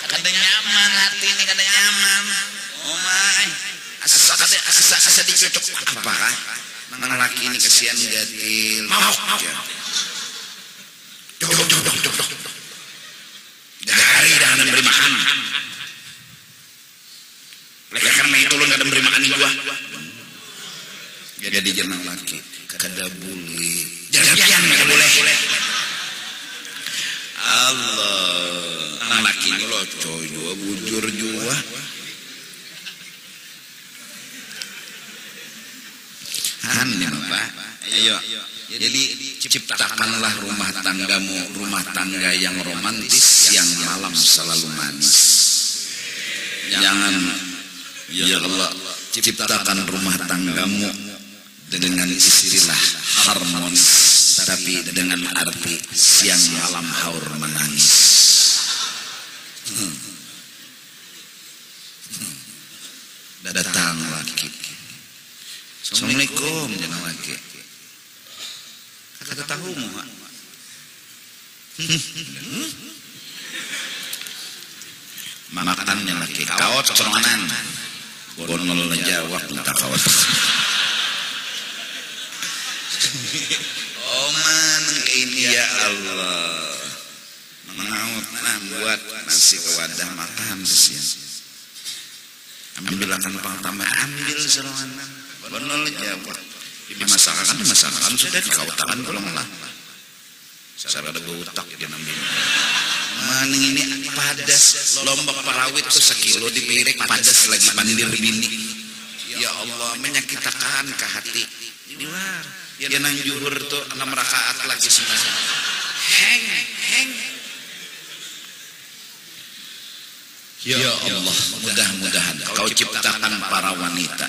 kada nyaman hati ini kada nyaman oh my asa dicocok apa kah nang laki ini kesian gatil mau dok dari dah memberi makan oleh karena itu lu gak ada memberi makan gua jadi jenang laki kada boleh jangan gak boleh Allah nang laki ini lo coy jua bujur jua ini Pak ayo jadi ciptakanlah rumah tanggamu rumah tangga yang romantis yang malam selalu manis jangan ya Allah ciptakan rumah tanggamu dengan istilah harmonis tapi dengan arti siang malam haur menangis datang laki Assalamualaikum jangan laki kata tahu mu makan yang laki kawat sorangan gonol jawab minta kawat oh man ini ya Allah mengaut buat nasi ke wadah makan siang ambil akan pang tambah ambil sorangan gonol jawab dimasakan sudah dikautakan tolong lah saya ada butak dia namanya maning ini padas lombok parawit tuh sekilo dipirik padas lagi pandir bini ya Allah menyakitkan ke hati di luar dia nang juhur tuh 6 rakaat lagi semasa heng ya Allah mudah-mudahan kau ciptakan para wanita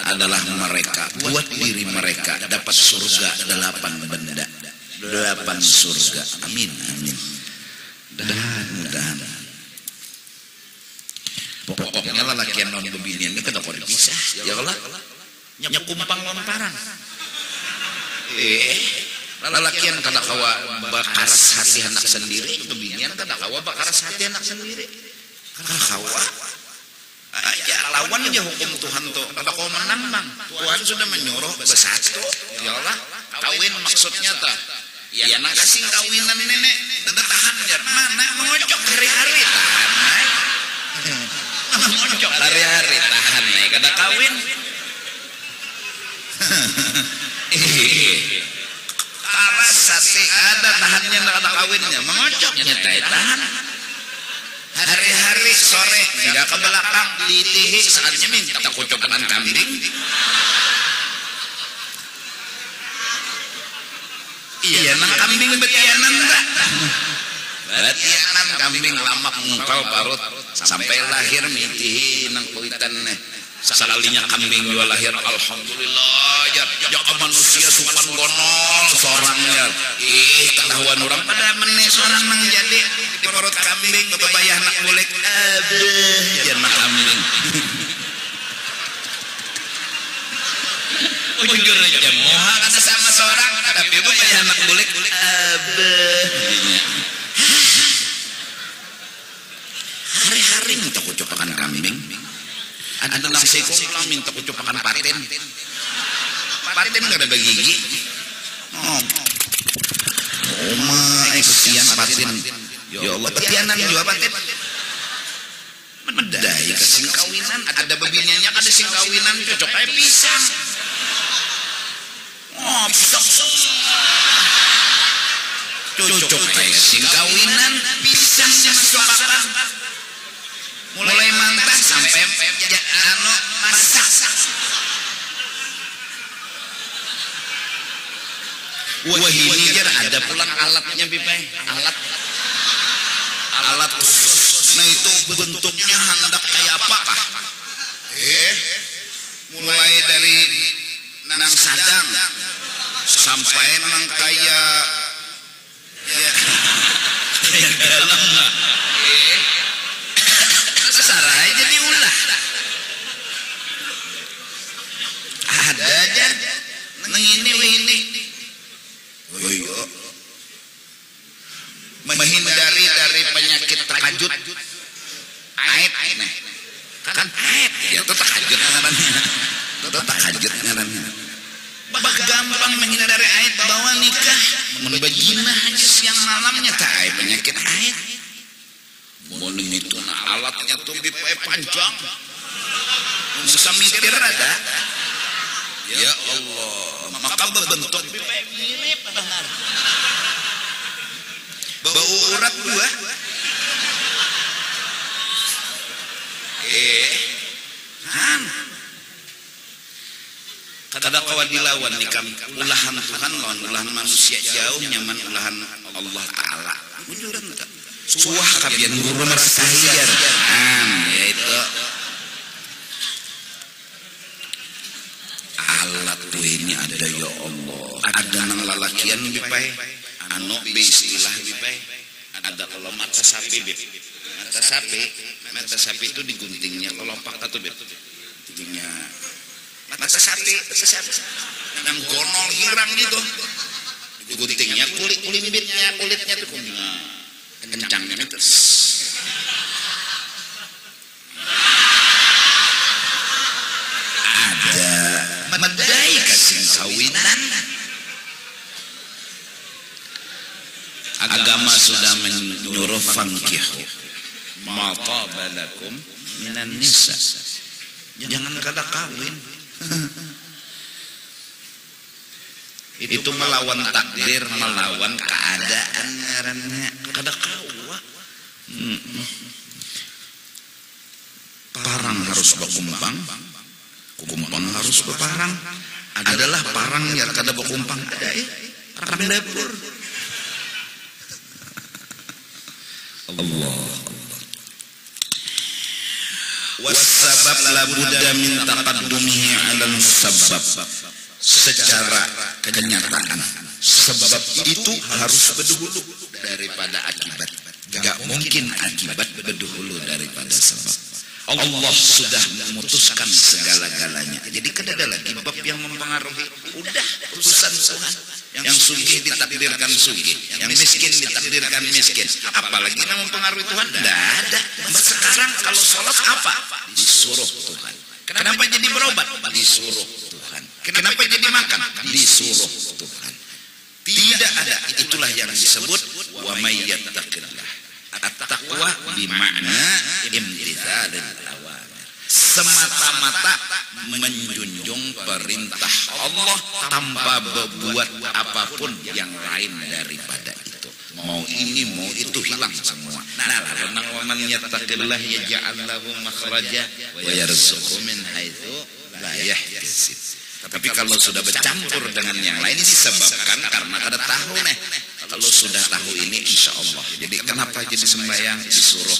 adalah mereka buat diri mereka dapat surga 8 benda 8 surga amin mudah-mudahan pokoknya lelaki yang non bebinian ini kada kau dipisah ya Allah nyakumpang lomparan lelaki yang kada kawa bakaras hati anak sendiri bebinian kada kawa bakaras hati anak sendiri kada kawa aja lawan aja hukum Tuhan tuh kada kau menang bang. Tuhan sudah menyuruh bersatu. Ya Allah, kawin maksudnya tak? Ya nak kasih kawinan nenek, dan tahan ya. Mana mengocok hari-hari tahan. Mengocok hari-hari tahan nih. Kada kawin. Karas sate ada tahannya, ada kawinnya. Mengocoknya tahan. Hari-hari sore tidak ke belakang litihi saatnya minta kocokan kambing. Iya nang kambing betianan tak? Betianan kambing lamak mungkal parut sampai lahir mitihi nang kuitan salalinya kambing juga lahir. Alhamdulillah ya manusia supan gonol seorangnya. Ketahuan orang pada meneh seorang nang jadi di perut kambing bebayah nak boleh jangan kambing. Ujur aja moha ada sama seorang tapi bebayah nak boleh hari-hari minta kucopakan kambing. Ada nang seko pulang minta kucopakan paten. Paten enggak ada gigi. Kesian paten. Ya Allah, petianan juga paten. Medai ke sing kawinan, ada bebiniannya ada sing kawinan cocok kayak pisang. Pisang. Cocok kayak sing kawinan, pisang sesuapkan. Mulai mantap sampai masak. Wah ini ada pulang alatnya Bipai, alat khusus. Nah itu bentuknya hendak kayak apa kah? Mulai dari nang sadang sampai nang kayak dalam sesarai jadi ulah. Ada aja nang ini. Menghindari dari penyakit terkajut. Aib nih. Kan aib ya itu terkajut ngarannya. Itu terkajut ngarannya. Gampang menghindari aib bawa nikah. Mun bajina aja siang malamnya tak aib penyakit aib. Mun itu alatnya tuh Bipai panjang. Bisa mikir ada. Ya Allah, maka berbentuk Bipai mirip benar. Bau urat dua. Kada kawan dilawan nikam ulahan Tuhan lawan ulahan manusia jauh nyaman ulahan Allah Ta'ala. Munduran tak? Suah kabian guru merasahir. Yaitu alat tuh ini ada ya Allah. Ada nang lalakian Bipai. Anu istilah Bipai. Ada kalau mata sapi Bib. Mata sapi itu diguntingnya kelompak atau Bib. Guntingnya mata sapi. Yang gonol hirang itu. Diguntingnya kulitnya tuh kencangnya itu. Ada medai kasih kawinan. Agama sudah menyuruh fankihu ma taba lakum minan nisa. Jangan kada kawin. Itu melawan takdir, melawan keadaan ngarannya. Kada kawa. Parang harus berkumpang, kumpang harus berparang. Adalah parang yang kada berkumpang ada parang dapur. Allah. Wasabab la budda min taqaddumihi 'alal musabbab. Secara kenyataan sebab itu harus berdahulu daripada akibat. Gak mungkin akibat berdahulu daripada sebab. Allah sudah memutuskan segala-galanya. Jadi kada ada lagi bab yang mempengaruhi. Udah putusan Tuhan. Yang sugih ditakdirkan sugih, yang miskin ditakdirkan miskin. Apalagi yang mempengaruhi Tuhan? Tidak ada. Sekarang kalau sholat apa? Disuruh Tuhan. Kenapa jadi berobat? Kenapa jadi makan? Disuruh Tuhan. Tidak ada. Itulah yang disebut wa may yattaqillah. At-taqwa bermakna imtithalul awamir. Semata-mata menjunjung perintah Allah tanpa berbuat apapun yang lain daripada itu. Mau ini mau itu hilang semua. Nah, wa man yattaqillah yaj'al lahu makhraja wa yarzuqhu min haitsu la yahtasib. Tapi kalau sudah bercampur dengan yang lain disebabkan karena ada tahu nih. Kalau sudah tahu ini insya Allah. Jadi kenapa jadi sembahyang disuruh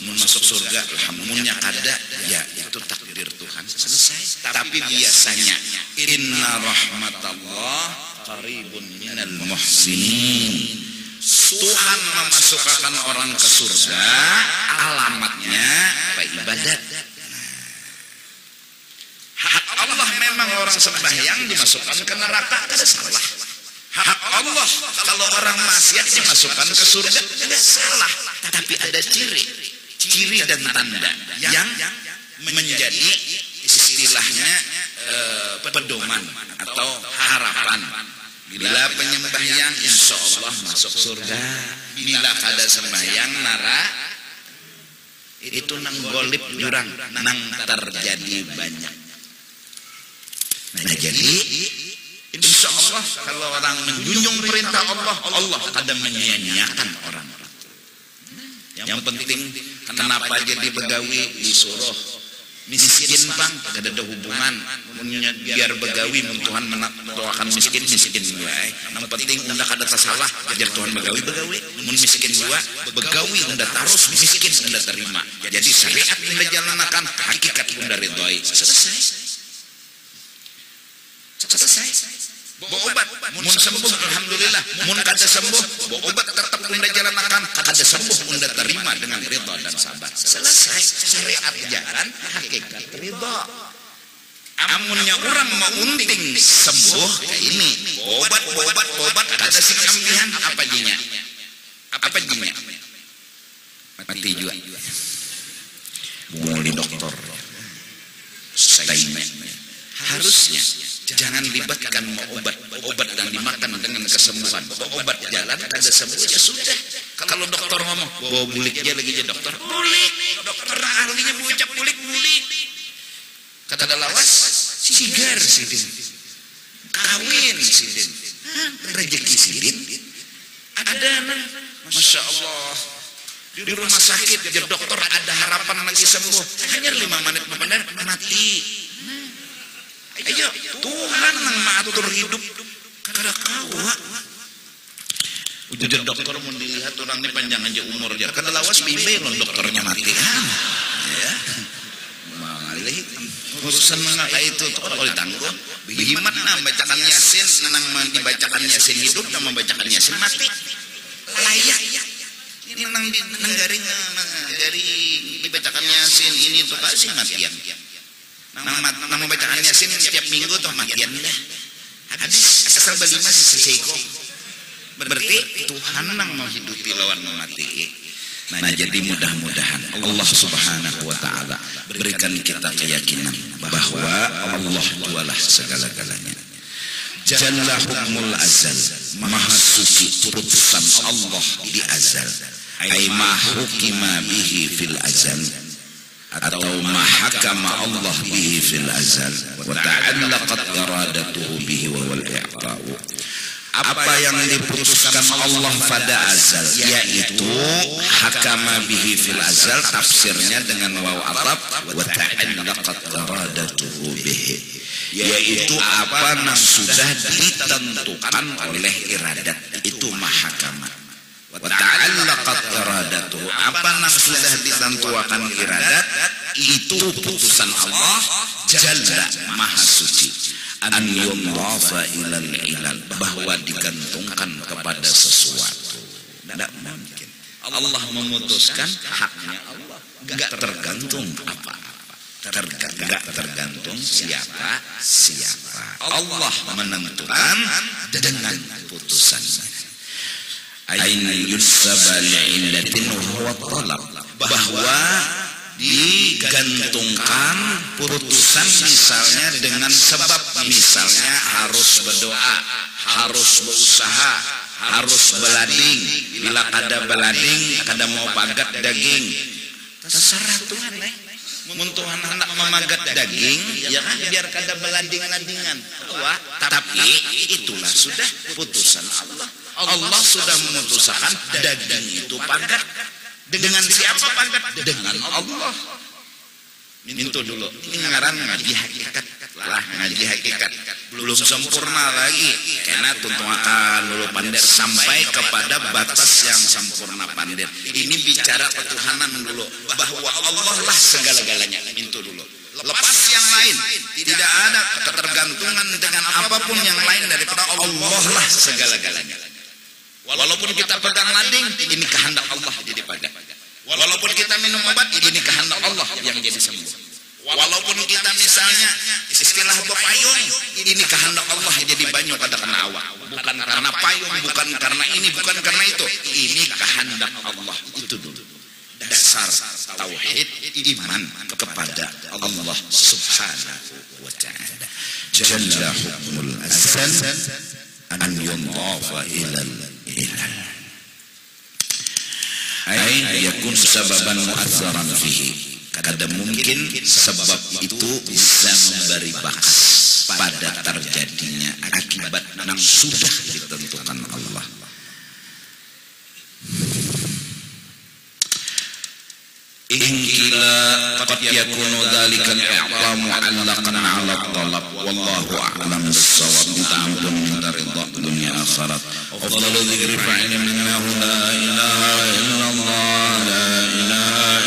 masuk surga? Alhamdulillah kada. Ya itu takdir Tuhan selesai. Tapi biasanya inna rahmatallah qaribun minal muhsinin. Tuhan memasukkan orang ke surga, alamatnya ibadat. Hak Allah memang orang sembahyang dimasukkan ke neraka, tidak salah. Hak Allah kalau orang maksiat dimasukkan ke surga, tidak salah. Tapi ada ciri dan tanda yang menjadi istilahnya pedoman atau harapan. Bila penyembahyang insya Allah masuk surga. Bila kada sembahyang itu nang golip jurang, nang terjadi banyak. Nah jadi insya Allah kalau orang menjunjung perintah Allah, Allah kadang menyia-nyiakan orang. Yang penting kenapa jadi begawi disuruh miskin bang, tidak ada hubungan. Biar begawi Tuhan mendoakan miskin juga. Yang penting unda kada salah, ajar Tuhan begawi. Mun miskin juga begawi unda tarus miskin unda terima. Jadi syariat unda jalanakan, hakikat unda ridhoi. Selesai. Berobat, mun sembuh alhamdulillah. Mun kada sembuh, berobat tetap unda jalanakan. Kada sembuh unda terima dengan ridha dan sabar. Selesai. Syariat jalan, hakikat ridha. Amunnya orang mau unting sembuh kayak ini, obat kada sikampihan apa jinya? Mati juga. Mulai dokter. Statement. Harusnya jangan libatkan mau obat dan dimakan dengan kesembuhan. Obat jalan kada sembuh ya sudah. Kalau dokter ngomong bawa bulik aja lagi aja dokter. Bulik. Dokter ahlinya bucap bulik. Kata ada lawas sigar sidin. Kawin sidin. Rezeki sidin. Ada Masya Allah. Di rumah sakit jadi dokter ada harapan lagi sembuh. Hanya 5 menit benar mati. Ayo Tuhan yang mengatur hidup kada kawa. Udah dokter mau dilihat orang ini panjang aja umur aja. Kada lawas bimbing non dokternya mati. Ya. Malih urusan mengapa itu kalau ditanggung. Bihimat membacakan Yasin, senang dibacakan Yasin hidup dan membacakan Yasin mati. Layak. Ini nang garing dari dibacakan Yasin ini tuh kasih matian. Nang membacakan Yasin setiap minggu tuh matian dah. Habis asal beli masih seseko. Berarti Tuhan nang menghidupi lawan memati. Nah jadi mudah-mudahan Allah Subhanahu wa taala berikan kita keyakinan bahwa Allah tualah segala-galanya. Jalla hukmul azal, maha suci putusan Allah di azal. Ai ma hukima bihi fil azal atau ma hakama Allah bihi fil azal wa ta'allaqat iradatuhu bihi wa wal i'ta'u. Apa yang diputuskan Allah pada azal yaitu hakama bihi fil azal, tafsirnya dengan waw ataf wa ta'allaqat iradatuhu bihi, yaitu apa yang sudah ditentukan oleh iradat itu mahakama. Wa ta'allaqat iradatuhu, apa yang sudah ditentukan iradat itu putusan Allah jalla maha suci. An yumrafa ilal ilal, bahwa digantungkan kepada sesuatu. Tidak mungkin Allah memutuskan haknya Allah gak tergantung apa-apa, gak tergantung siapa Allah menentukan dengan putusannya. Aina yusaba li'illatin huwa talab, bahwa digantungkan putusan misalnya dengan sebab, misalnya harus berdoa, harus berusaha, harus belading. Bila kada belading, kada mau pagat daging, terserah Tuhan. Mun Tuhan hendak memagat daging, ya kan, biar kada belading-ladingan. Wah, tapi itulah sudah putusan Allah. Allah sudah memutuskan daging itu pagat. Dengan siapa pagat? Dengan Allah. Mintu dulu. Ini ngaran ngaji hakikat lah, ngaji hakikat. Belum sempurna lagi. Karena tuntuakan dulu pandir sampai kepada batas yang sempurna pandir. Ini bicara ketuhanan dulu, bahwa Allah lah segala-galanya. Mintu dulu. Lepas yang lain, tidak ada ketergantungan dengan apapun yang lain daripada Allah lah segala-galanya. Walaupun kita pegang lading, ini kehendak Allah jadi pagat. Walaupun kita minum obat, ini kehendak Allah yang jadi sembuh. Walaupun kita misalnya istilah bepayung, ini kehendak Allah jadi banyak pada kena awak. Bukan karena payung, bukan karena ini, bukan karena itu. Ini kehendak Allah. Itu dulu dasar tauhid iman kepada Allah Subhanahu wa ta'ala. Jalla hukmul azal an yudhafa ilal ilal. Ay yakun sababan mu'atsaran fihi. Kada mungkin sebab itu bisa memberi bakas pada terjadinya akibat yang sudah ditentukan Allah. In kila qad yakunu dhalika al-i'ta mu'allaqan 'ala at-talab wallahu a'lam bis-shawab. Ta'ammudun min ridha dunya akhirat. Afdalu dzikri fa'ilin minnahu la ilaha illallah, la ilaha